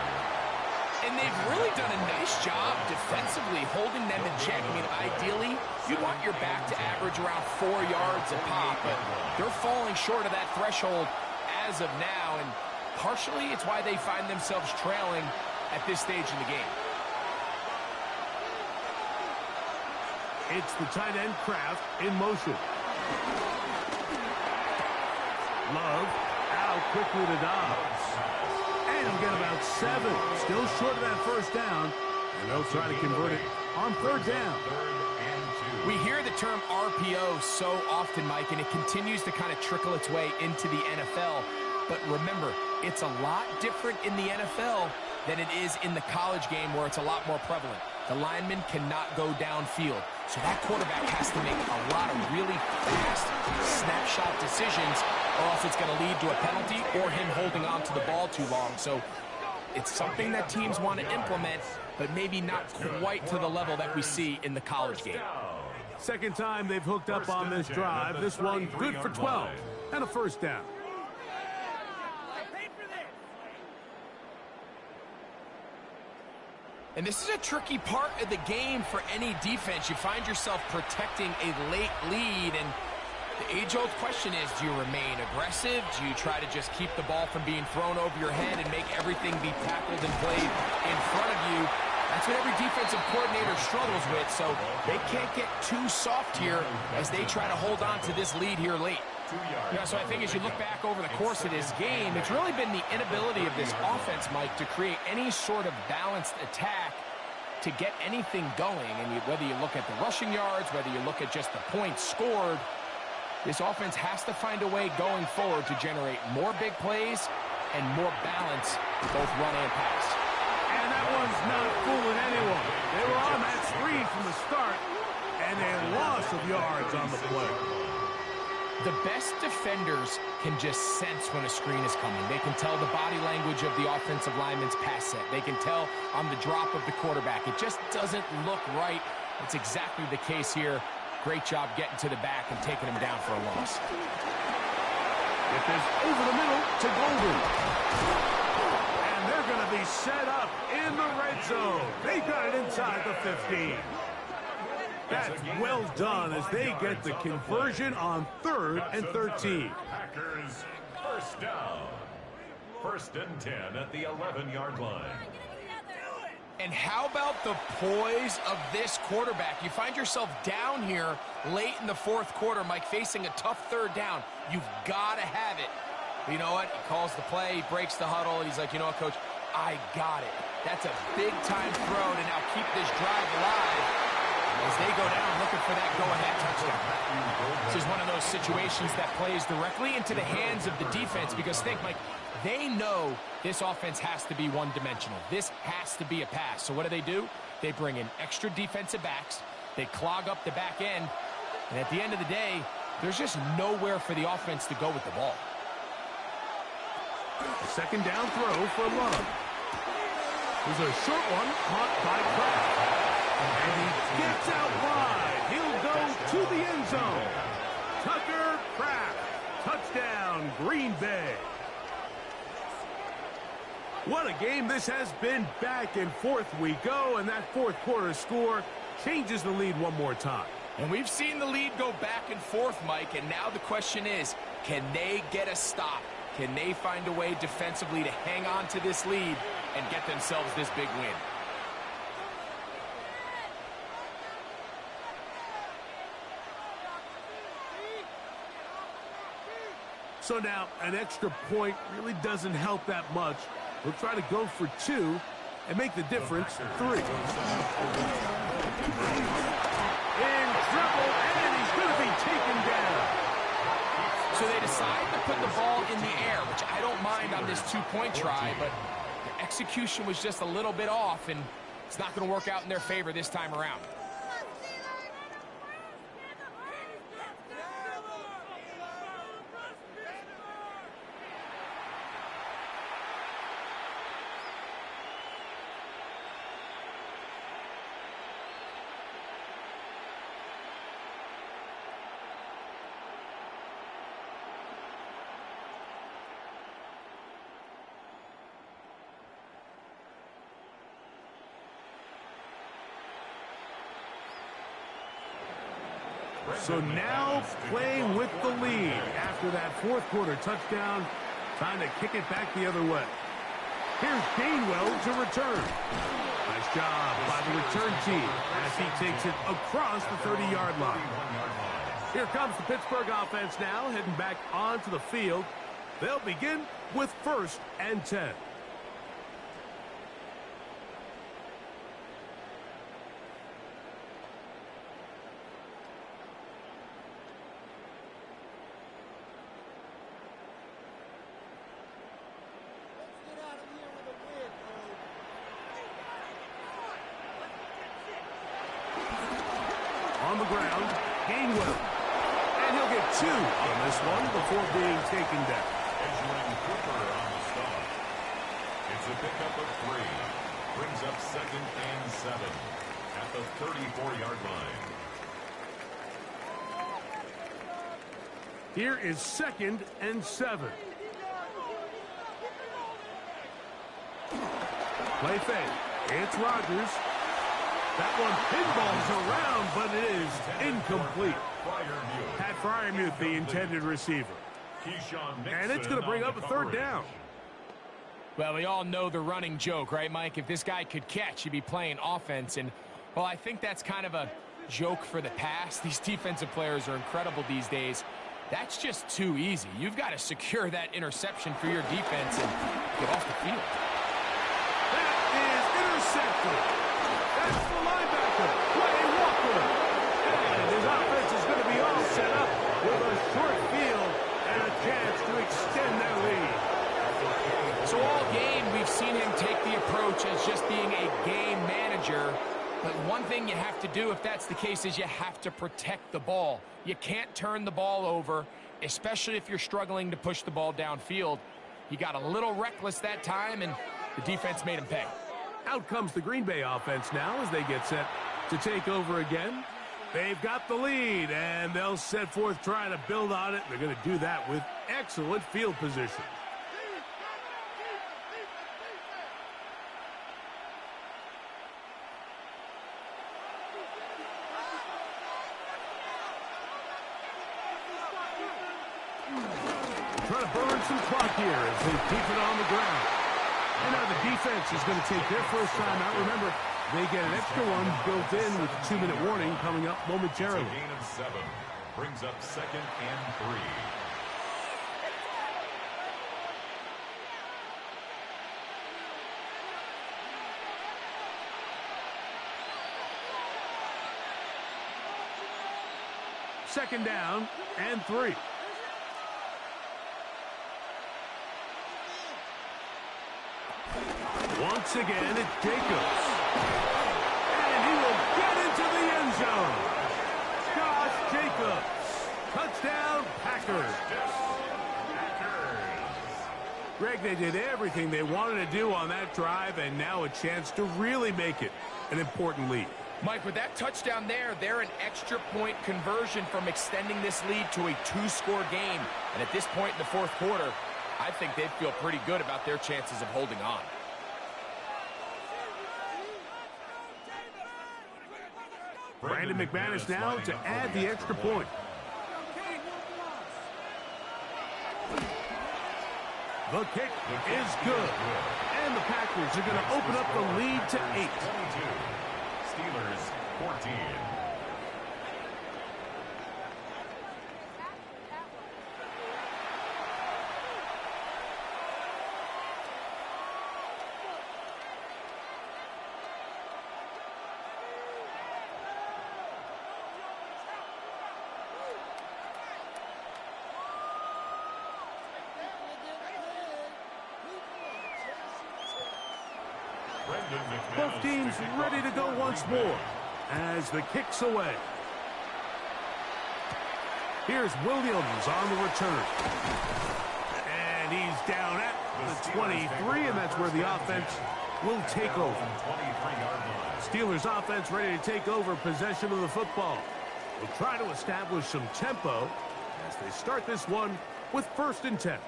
And they've really done a nice job defensively holding them in check. I mean, ideally, you want your back to average around 4 yards a pop, but they're falling short of that threshold as of now, and partially it's why they find themselves trailing at this stage in the game. It's the tight end Kraft in motion. Love out quickly to Doubs. And he'll get about 7. Still short of that 1st down. And they'll try to convert it on 3rd down. We hear the term RPO so often, Mike, and it continues to kind of trickle its way into the NFL. But remember, it's a lot different in the NFL than it is in the college game where it's a lot more prevalent. The lineman cannot go downfield. So that quarterback has to make a lot of really fast snapshot decisions, or else it's going to lead to a penalty or him holding on to the ball too long. So it's something that teams want to implement, but maybe not quite to the level that we see in the college game. 2nd time they've hooked up on this drive. This one good for 12 and a 1st down. And this is a tricky part of the game for any defense. You find yourself protecting a late lead, and the age-old question is, do you remain aggressive? Do you try to just keep the ball from being thrown over your head and make everything be tackled and played in front of you? That's what every defensive coordinator struggles with, so they can't get too soft here as they try to hold on to this lead here late. So I think as you look back over the course of this game, it's really been the inability of this offense, Mike, to create any sort of balanced attack to get anything going. And whether you look at the rushing yards, whether you look at just the points scored, this offense has to find a way going forward to generate more big plays and more balance, both run and pass. And that one's not fooling anyone. They were on that screen from the start, and a loss of yards on the play. The best defenders can just sense when a screen is coming. They can tell the body language of the offensive lineman's pass set. They can tell on the drop of the quarterback. It just doesn't look right. It's exactly the case here. Great job getting to the back and taking him down for a loss. It is over the middle to Golden. And they're going to be set up in the red zone. They got it inside the 15. That's well done as they get the conversion on 3rd and 13. Packers first down. 1st and 10 at the 11-yard line. And how about the poise of this quarterback? You find yourself down here late in the 4th quarter, Mike, facing a tough 3rd down. You've got to have it. But you know what? He calls the play, he breaks the huddle. He's like, you know what, Coach? I got it. That's a big-time throw to now keep this drive alive as they go down looking for that go-ahead touchdown. This is one of those situations that plays directly into the hands of the defense because think, Mike, they know this offense has to be one-dimensional. This has to be a pass. So what do? They bring in extra defensive backs. They clog up the back end. And at the end of the day, there's just nowhere for the offense to go with the ball. 2nd down throw for Love. There's a short one caught by Kraft. And he gets out wide. He'll go to the end zone. Tucker Kraft. Touchdown, Green Bay. What a game this has been. Back and forth we go, and that 4th quarter score changes the lead one more time. And we've seen the lead go back and forth, Mike, and now the question is, can they get a stop? Can they find a way defensively to hang on to this lead and get themselves this big win? So now an extra point really doesn't help that much. We'll try to go for 2 and make the difference 3. In trouble, and he's going to be taken down. So they decide to put the ball in the air, which I don't mind on this 2-point try, but the execution was just a little bit off, and it's not going to work out in their favor this time around. So now playing with the lead after that 4th quarter touchdown, trying to kick it back the other way. Here's Gainwell to return. Nice job by the return team as he takes it across the 30-yard line. Here comes the Pittsburgh offense now, heading back onto the field. They'll begin with 1st and 10. On the ground, Gainwell. And he'll get 2 on this one before being taken down. Edgerrin Cooper on the stop. It's a pickup of 3. Brings up 2nd and 7 at the 34-yard line. Here is 2nd and 7. Play fake. It's Rodgers. That one pinballs around, but it is incomplete. Pat Freiermuth, the intended receiver. And it's going to bring up a 3rd down. Well, we all know the running joke, right, Mike? If this guy could catch, he'd be playing offense. And, well, I think that's kind of a joke for the past. These defensive players are incredible these days. That's just too easy. You've got to secure that interception for your defense and get off the field. That is intercepted. That's the linebacker, Quay Walker. And his offense is going to be all set up with a short field and a chance to extend their lead. So all game, we've seen him take the approach as just being a game manager. But one thing you have to do if that's the case is you have to protect the ball. You can't turn the ball over, especially if you're struggling to push the ball downfield. He got a little reckless that time, and the defense made him pay. Out comes the Green Bay offense now as they get set to take over again. They've got the lead, and they'll set forth trying to build on it. They're going to do that with excellent field position. burn some clock here as they keep it on the ground. And now the defense is going to take their first time out. Remember, they get an extra one built in with a 2-minute warning coming up momentarily. It's a gain of 7. Brings up 2nd and 3. Second down and 3. Once again, it's Jacobs. And he will get into the end zone. Josh Jacobs. Touchdown, Packers. Greg, they did everything they wanted to do on that drive, and now a chance to really make it an important lead. Mike, with that touchdown there, they're an extra point conversion from extending this lead to a 2-score game. And at this point in the fourth quarter, I think they'd feel pretty good about their chances of holding on. Brandon McManus now to add the extra point. The kick is good. And the Packers are going to open up the lead to 8. 22. Steelers 14. Both teams ready to go once more as the kick's away. Here's Williams on the return. And he's down at the 23, and that's where the offense will take over. Steelers offense ready to take over possession of the football. Will try to establish some tempo as they start this one with 1st and 10.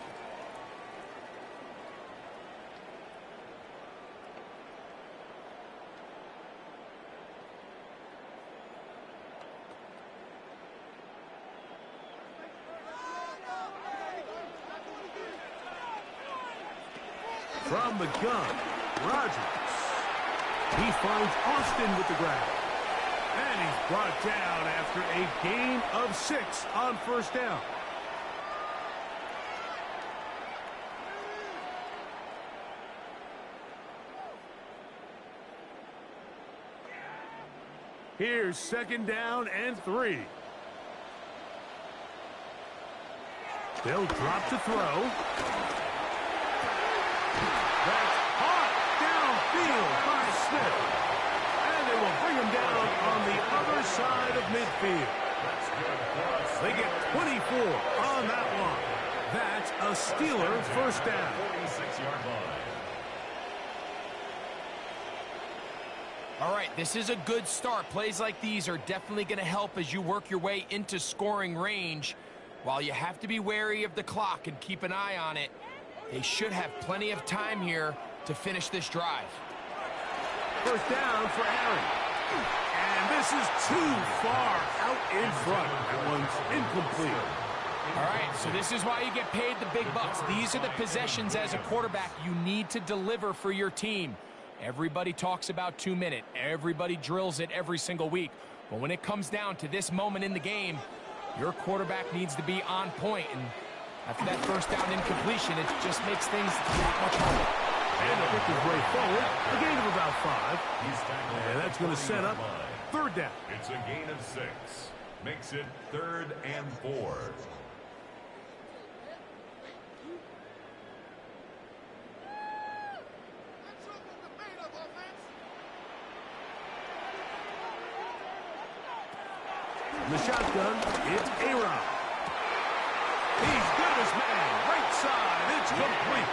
From the gun, Rodgers. He finds Austin with the grab. And he's brought down after a gain of 6 on 1st down. Here's 2nd down and 3. They'll drop to throw. That's hot downfield by Smith. And they will bring him down on the other side of midfield. They get 24 on that one. That's a Steeler 1st down. 46-yard line. All right, this is a good start. Plays like these are definitely going to help as you work your way into scoring range. While you have to be wary of the clock and keep an eye on it, they should have plenty of time here to finish this drive. 1st down for Aaron. And this is too far out in front. That one's incomplete. All right, so this is why you get paid the big bucks. These are the possessions as a quarterback you need to deliver for your team. Everybody talks about 2-minute. Everybody drills it every single week. But when it comes down to this moment in the game, your quarterback needs to be on point. And after that 1st down incompletion, it just makes things that much harder. And he'll pick his way forward, a gain of about 5. And that's going to set up 3rd down. It's a gain of 6. Makes it 3rd and 4. From the shotgun, it's A-Rod. He's got his man, right side, it's complete.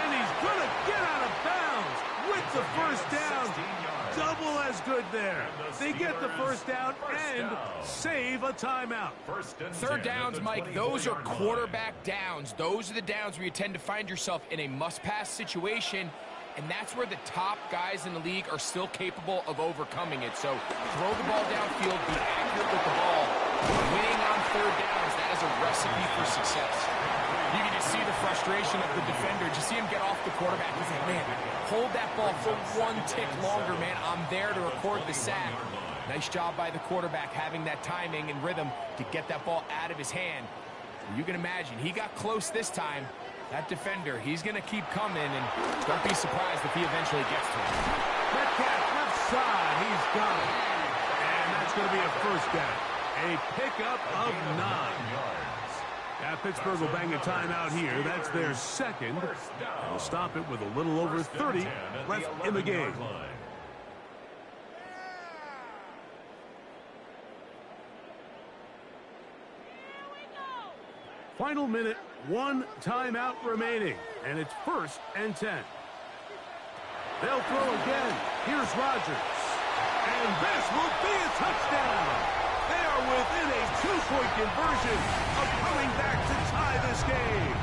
And he's going to get out of bounds with the 1st down. Double as good there. They get the 1st down and save a timeout. 3rd downs, Mike, those are quarterback downs. Those are the downs where you tend to find yourself in a must-pass situation, and that's where the top guys in the league are still capable of overcoming it. So throw the ball downfield, be accurate with the ball, Winning on third downs, that is a recipe for success. You can just see the frustration of the defender. Just see him get off the quarterback. He's like, man, hold that ball for one tick longer, man. I'm there to record the sack. Nice job by the quarterback having that timing and rhythm to get that ball out of his hand. You can imagine, he got close this time. That defender, he's going to keep coming, and don't be surprised if he eventually gets to him. Metcalf left side, he's got it. And that's going to be a first down. A pickup of 9. Yeah, Pittsburgh will bang a timeout here. That's their second. They'll stop it with a little over 30 left in the game. Final minute, 1 timeout remaining, and it's 1st and 10. They'll throw again. Here's Rodgers. And this will be a touchdown. They are within a 2-point conversion of coming back to tie this game.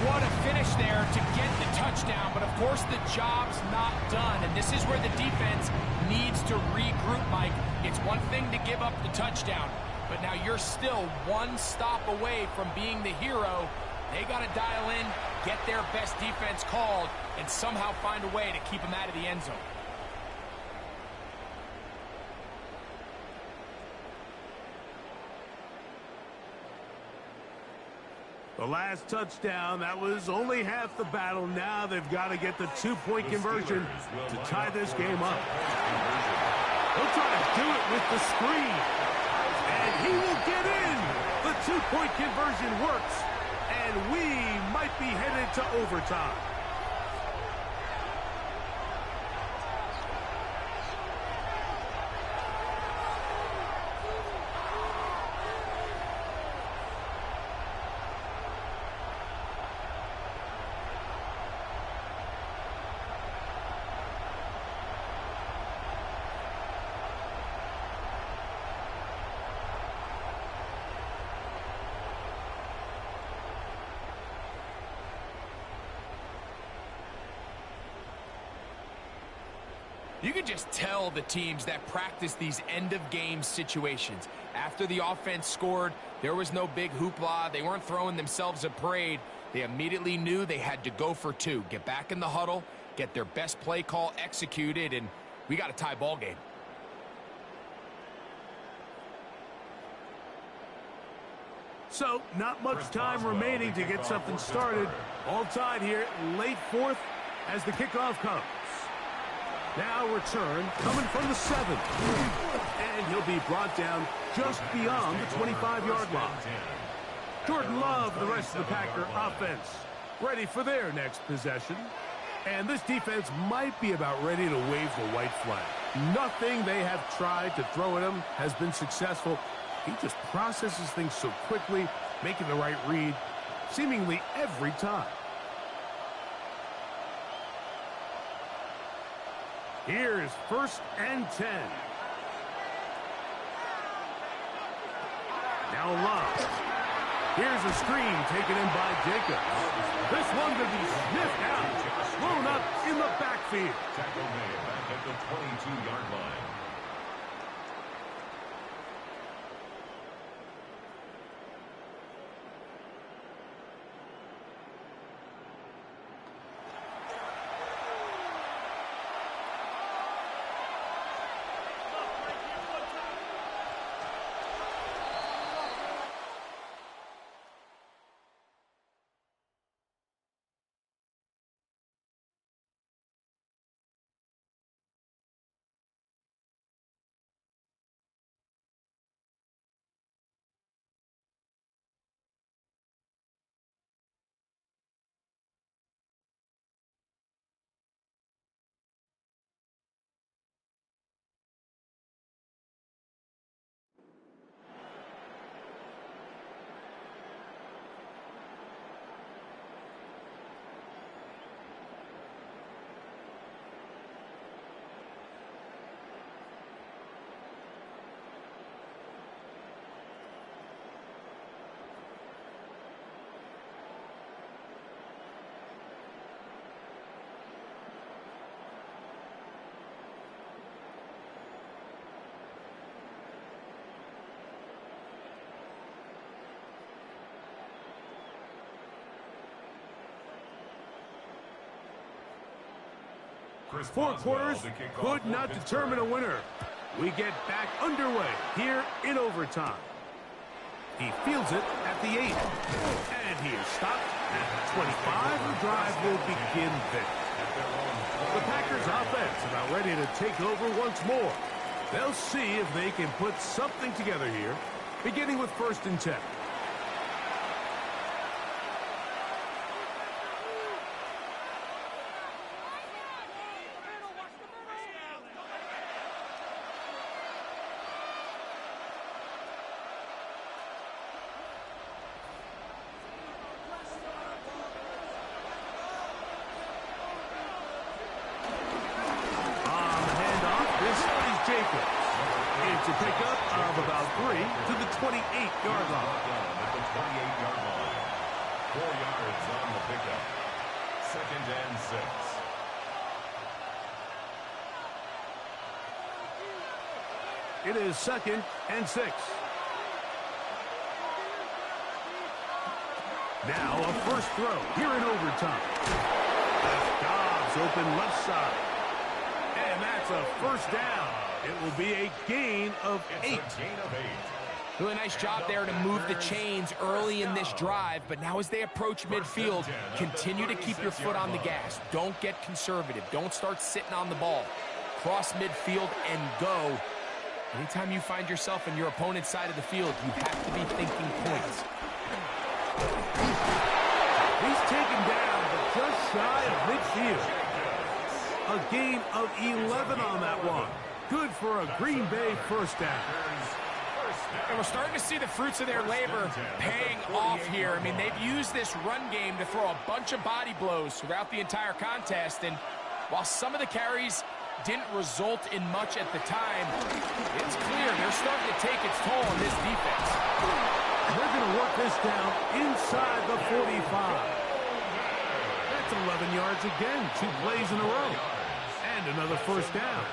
What a finish there to get the touchdown, but of course the job's not done, and this is where the defense needs to regroup, Mike. It's one thing to give up the touchdown, but now you're still one stop away from being the hero. They got to dial in, get their best defense called, and somehow find a way to keep them out of the end zone. The last touchdown, that was only half the battle. Now they've got to get the 2-point conversion to tie this game up. He'll try to do it with the screen. And he will get in. The 2-point conversion works. And we might be headed to overtime. You can just tell the teams that practice these end-of-game situations. After the offense scored, there was no big hoopla. They weren't throwing themselves a parade. They immediately knew they had to go for 2. Get back in the huddle, get their best play call executed, and we got a tie ball game. So, not much time remaining to get something started. All tied here, late 4th as the kickoff comes. Now return coming from the 7th. And he'll be brought down just beyond the 25-yard line. Jordan Love, the rest of the Packer offense, ready for their next possession. And this defense might be about ready to wave the white flag. Nothing they have tried to throw at him has been successful. He just processes things so quickly, making the right read seemingly every time. Here's 1st and 10. Now Love. Here's a screen taken in by Jacobs. This one to be sniffed out. Thrown up in the backfield. Tackle made back at the 22-yard line. Four quarters could not determine a winner. We get back underway here in overtime. He fields it at the 8. And he is stopped at the 25. The drive will begin there. The Packers offense about ready to take over once more. They'll see if they can put something together here, beginning with 1st and 10. It's a pickup of about 3 to the 28-yard line. At the 28-yard line. 4 yards on the pickup. 2nd and 6. It is 2nd and 6. Now a first throw here in overtime. That's Dobbs open left side. And that's a first down. It will be a gain of 8. Really nice job there to move the chains early in this drive, but now as they approach midfield, continue to keep your foot on the gas. Don't get conservative. Don't start sitting on the ball. Cross midfield and go. Anytime you find yourself in your opponent's side of the field, you have to be thinking points. He's taken down, but just shy of midfield. A gain of 11 on that one. Good for a Green Bay first down. And we're starting to see the fruits of their labor paying off here. I mean, they've used this run game to throw a bunch of body blows throughout the entire contest. And while some of the carries didn't result in much at the time, it's clear they're starting to take its toll on this defense. They're going to work this down inside the 45. That's 11 yards again, 2 plays in a row. And another first down.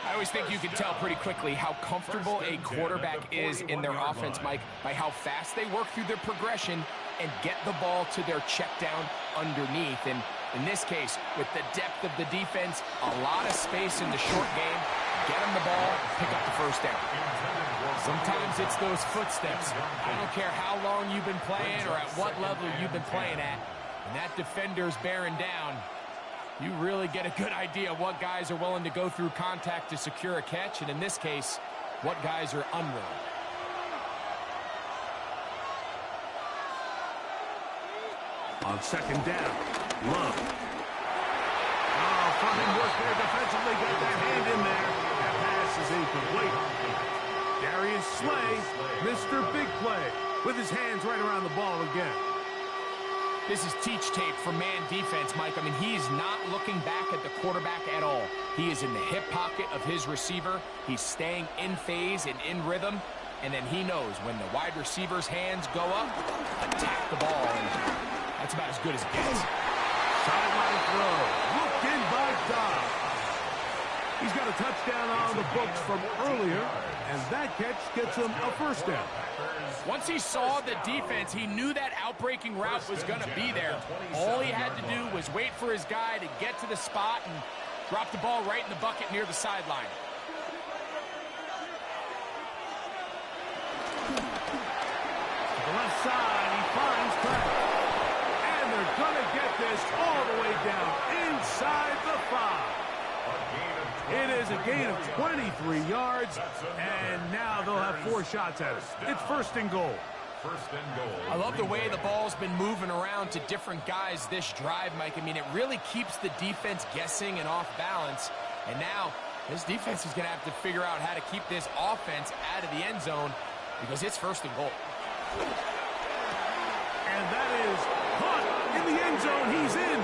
I always think you can tell pretty quickly how comfortable a quarterback is in their offense, Mike, by how fast they work through their progression and get the ball to their check down underneath. And in this case, with the depth of the defense, a lot of space in the short game, get them the ball, pick up the first down. Sometimes it's those footsteps. I don't care how long you've been playing or at what level you've been playing at, and that defender's bearing down. You really get a good idea of what guys are willing to go through contact to secure a catch, and in this case, what guys are unwilling. On 2nd down, Love. Oh, fine work there defensively, got their hand in there. That pass is incomplete. Darius Slay, Mr. Big Play, with his hands right around the ball again. This is teach tape for man defense, Mike. I mean, he's not looking back at the quarterback at all. He is in the hip pocket of his receiver. He's staying in phase and in rhythm. And then he knows when the wide receiver's hands go up, attack the ball. And that's about as good as it gets. Sideline throw. Looked in by Dobbs. He's got a touchdown on the books from earlier, and that catch gets him a first down. Once he saw the defense, he knew that outbreaking route was going to be there. All he had to do was wait for his guy to get to the spot and drop the ball right in the bucket near the sideline. To the left side, he finds Trevor. And they're going to get this all the way down inside the 5. It is a gain of 23 yards, and now they'll have 4 shots at it. It's 1st and goal. I love the way the ball's been moving around to different guys this drive, Mike. I mean, it really keeps the defense guessing and off balance. And now this defense is going to have to figure out how to keep this offense out of the end zone because it's 1st and goal. And that is caught in the end zone. He's in.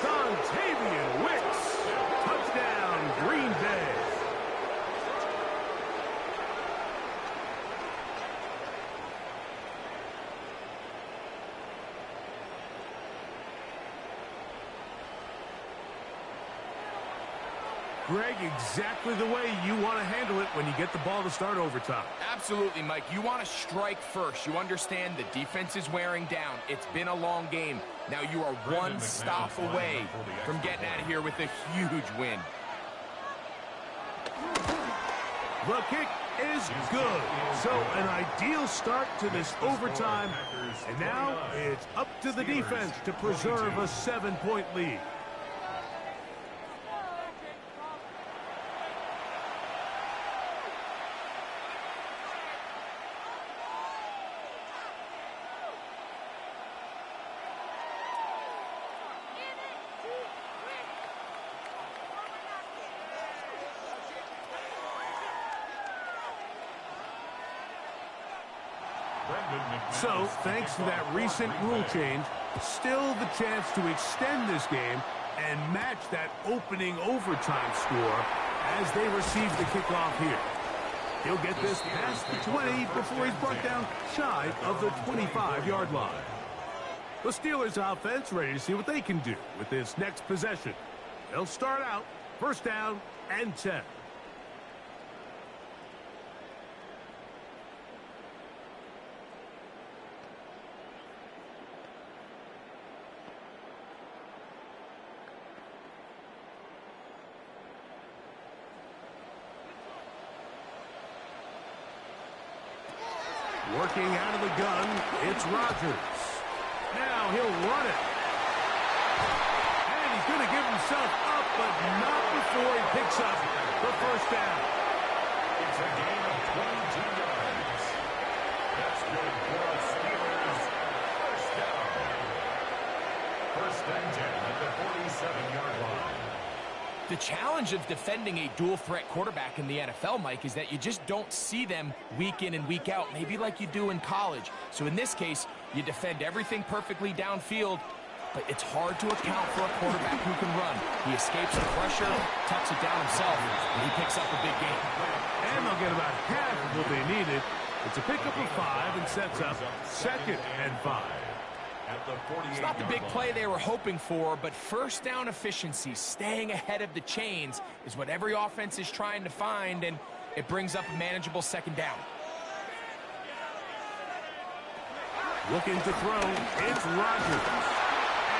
Dontavian Wicks. Touchdown, Green Bay. Greg, exactly the way you want to handle it when you get the ball to start overtime. Absolutely, Mike. You want to strike first. You understand the defense is wearing down. It's been a long game. Now you are one stop away from getting out of here with a huge win. The kick is good. So an ideal start to this overtime. And now it's up to the defense to preserve a 7-point lead. So, thanks to that recent rule change, still the chance to extend this game and match that opening overtime score as they receive the kickoff here. He'll get this past the 20 before he's brought down shy of the 25-yard line. The Steelers offense ready to see what they can do with this next possession. They'll start out first down and 10. Working out of the gun, it's Rodgers. Now he'll run it. And he's going to give himself up, but not before he picks up the first down. It's a gain of 22 yards. That's good for the Steelers. First down. First and 10 at the 47-yard line. The challenge of defending a dual-threat quarterback in the NFL, Mike, is that you just don't see them week in and week out, maybe like you do in college. So in this case, you defend everything perfectly downfield, but it's hard to account for a quarterback who can run. He escapes the pressure, tucks it down himself, and he picks up a big gain. And they'll get about half of what they needed. It's a pickup of 5 and sets up second and 5. It's not the big play they were hoping for, but first down efficiency, staying ahead of the chains, is what every offense is trying to find, and it brings up a manageable second down. Looking to throw, it's Rodgers.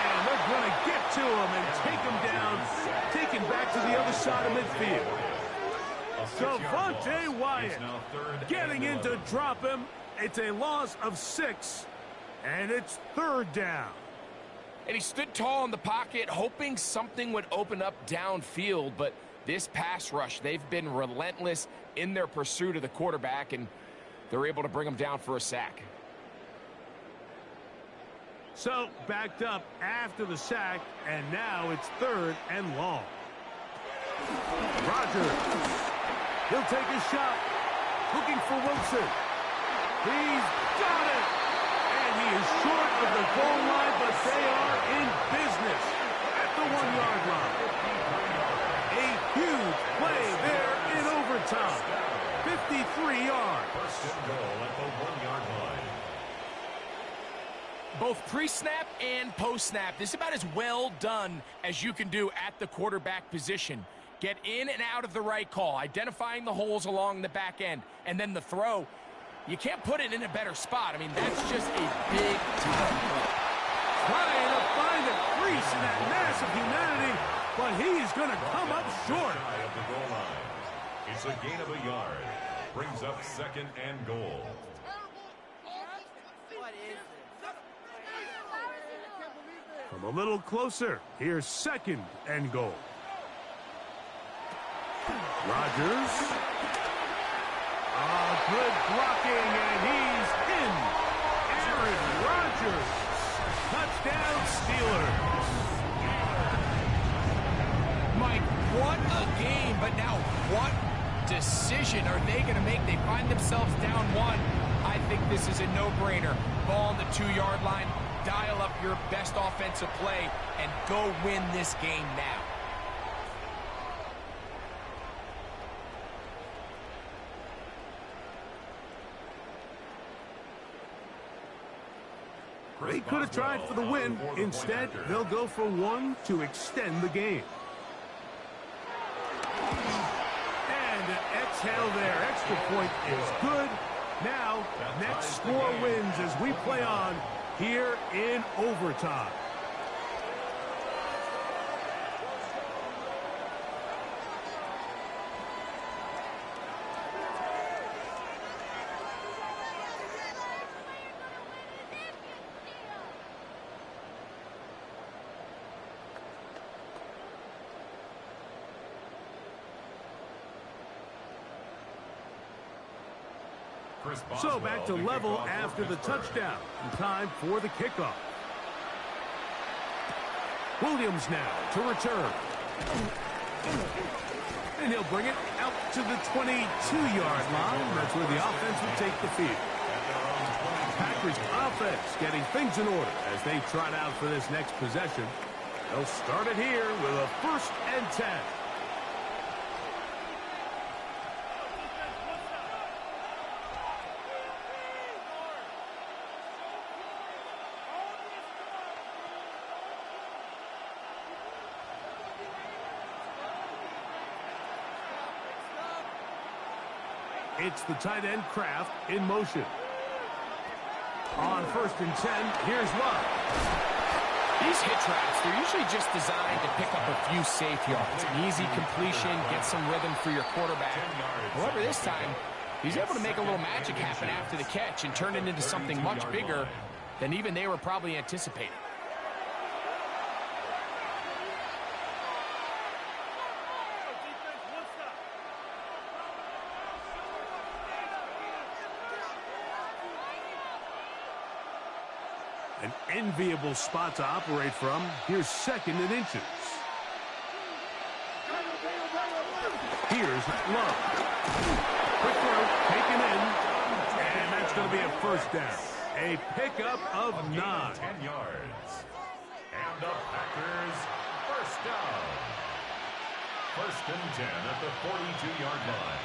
And they're going to get to him and take him down, taken back to the other side of midfield. Devontae Wyatt getting in to drop him. It's a loss of 6. And it's third down. And he stood tall in the pocket, hoping something would open up downfield. But this pass rush, they've been relentless in their pursuit of the quarterback, and they're able to bring him down for a sack. So, backed up after the sack, and now it's third and long. Rodgers. He'll take a shot. Looking for Wilson. He's got it. He is short of the goal line, but they are in business at the 1-yard line. A huge play there in overtime. 53 yards. First and goal at the 1-yard line. Both pre-snap and post-snap, this is about as well done as you can do at the quarterback position. Get in and out of the right call, identifying the holes along the back end, and then the throw. You can't put it in a better spot. I mean, that's just a big-time play. Trying to find a crease in that mass of humanity, but he's going to come up short. Of the goal line. It's a gain of a yard. Brings up second and goal. From a little closer, here's second and goal. Rodgers. Good blocking, and he's in. Aaron Rodgers. Touchdown, Steelers. Mike, what a game, but now what decision are they going to make? They find themselves down 1. I think this is a no-brainer. Ball on the 2-yard line, dial up your best offensive play, and go win this game now. They could have tried for the win. Instead, they'll go for 1 to extend the game. tail there. Extra point is good. Now, next score wins as we play on here in overtime. So back to level after the touchdown. Time for the kickoff. Williams now to return. And he'll bring it out to the 22-yard line. That's where the offense will take the field. Packers offense getting things in order as they trot out for this next possession. They'll start it here with a 1st and 10. It's the tight end Kraft in motion. On 1st and 10, here's Love. These hitch routes, they're usually just designed to pick up a few safe yards. An easy completion, get some rhythm for your quarterback. However, this time, he's able to make a little magic happen after the catch and turn it into something much bigger than even they were probably anticipating. An enviable spot to operate from. Here's 2nd and inches. Here's Love. Quick throw, taken in. And that's going to be a 1st down. A pickup of 9. 10 yards. And the Packers 1st down. 1st and 10 at the 42-yard line.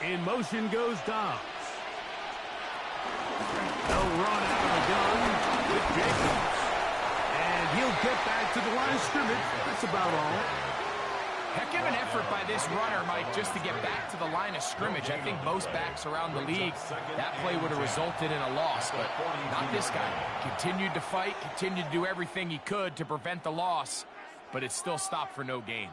In motion goes Dobbs. They'll run out of the gun with Jacobs. And he'll get back to the line of scrimmage. That's about all. Heck of an effort by this runner, Mike, just to get back to the line of scrimmage. I think most backs around the league, that play would have resulted in a loss, but not this guy. Continued to fight, continued to do everything he could to prevent the loss, but it still stopped for no gain.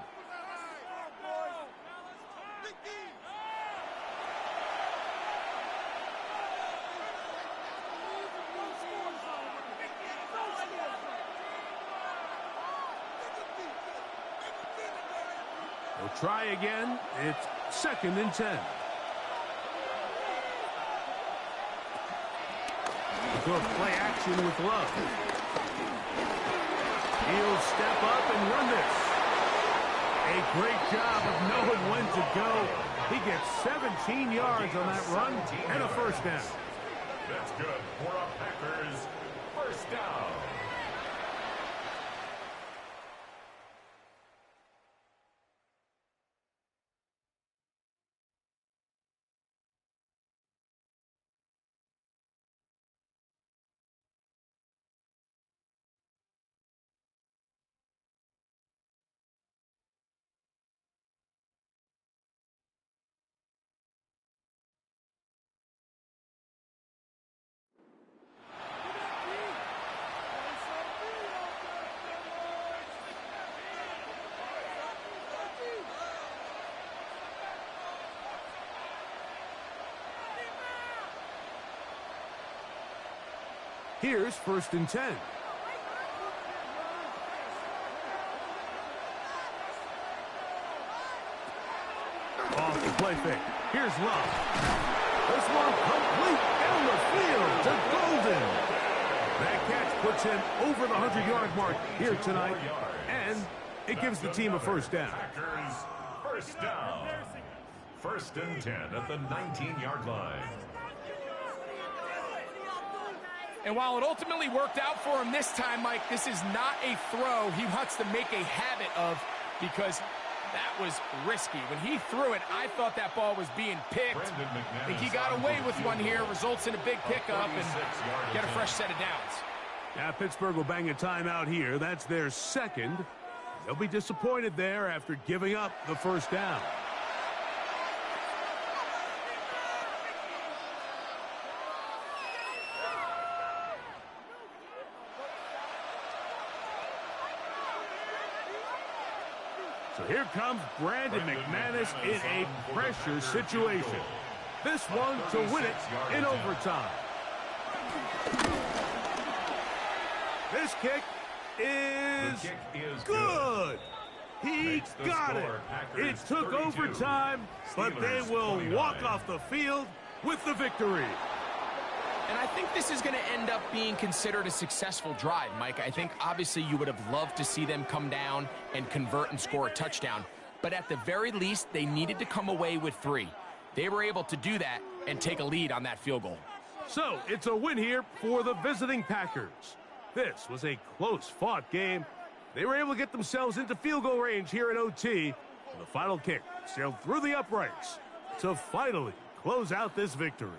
They'll try again. It's 2nd and 10. Go play action with Love. He'll step up and run this. A great job of knowing when to go. He gets 17 yards on that run and a 1st down. That's good for a Packers 1st down. Here's 1st and 10. Off the play fake. Here's Love. This one complete down the field to Golden. That catch puts him over the 100-yard mark here tonight, and it gives the team a 1st down. Packers 1st down. 1st and 10 at the 19-yard line. And while it ultimately worked out for him this time, Mike, this is not a throw he wants to make a habit of, because That was risky. When he threw it, I thought that ball was being picked. I think he got away with one here, results in a big pickup, and get a fresh set of downs. Yeah, Pittsburgh will bang a timeout here. That's their second. They'll be disappointed there after giving up the first down. So here comes Brandon McManus in a pressure situation. This one to win it in overtime. This kick is good. He got it. It took overtime, but they will walk off the field with the victory. And I think this is going to end up being considered a successful drive, Mike. I think obviously you would have loved to see them come down and convert and score a touchdown. But at the very least, they needed to come away with 3. They were able to do that and take a lead on that field goal. So it's a win here for the visiting Packers. This was a close-fought game. They were able to get themselves into field goal range here in OT. And the final kick sailed through the uprights to finally close out this victory.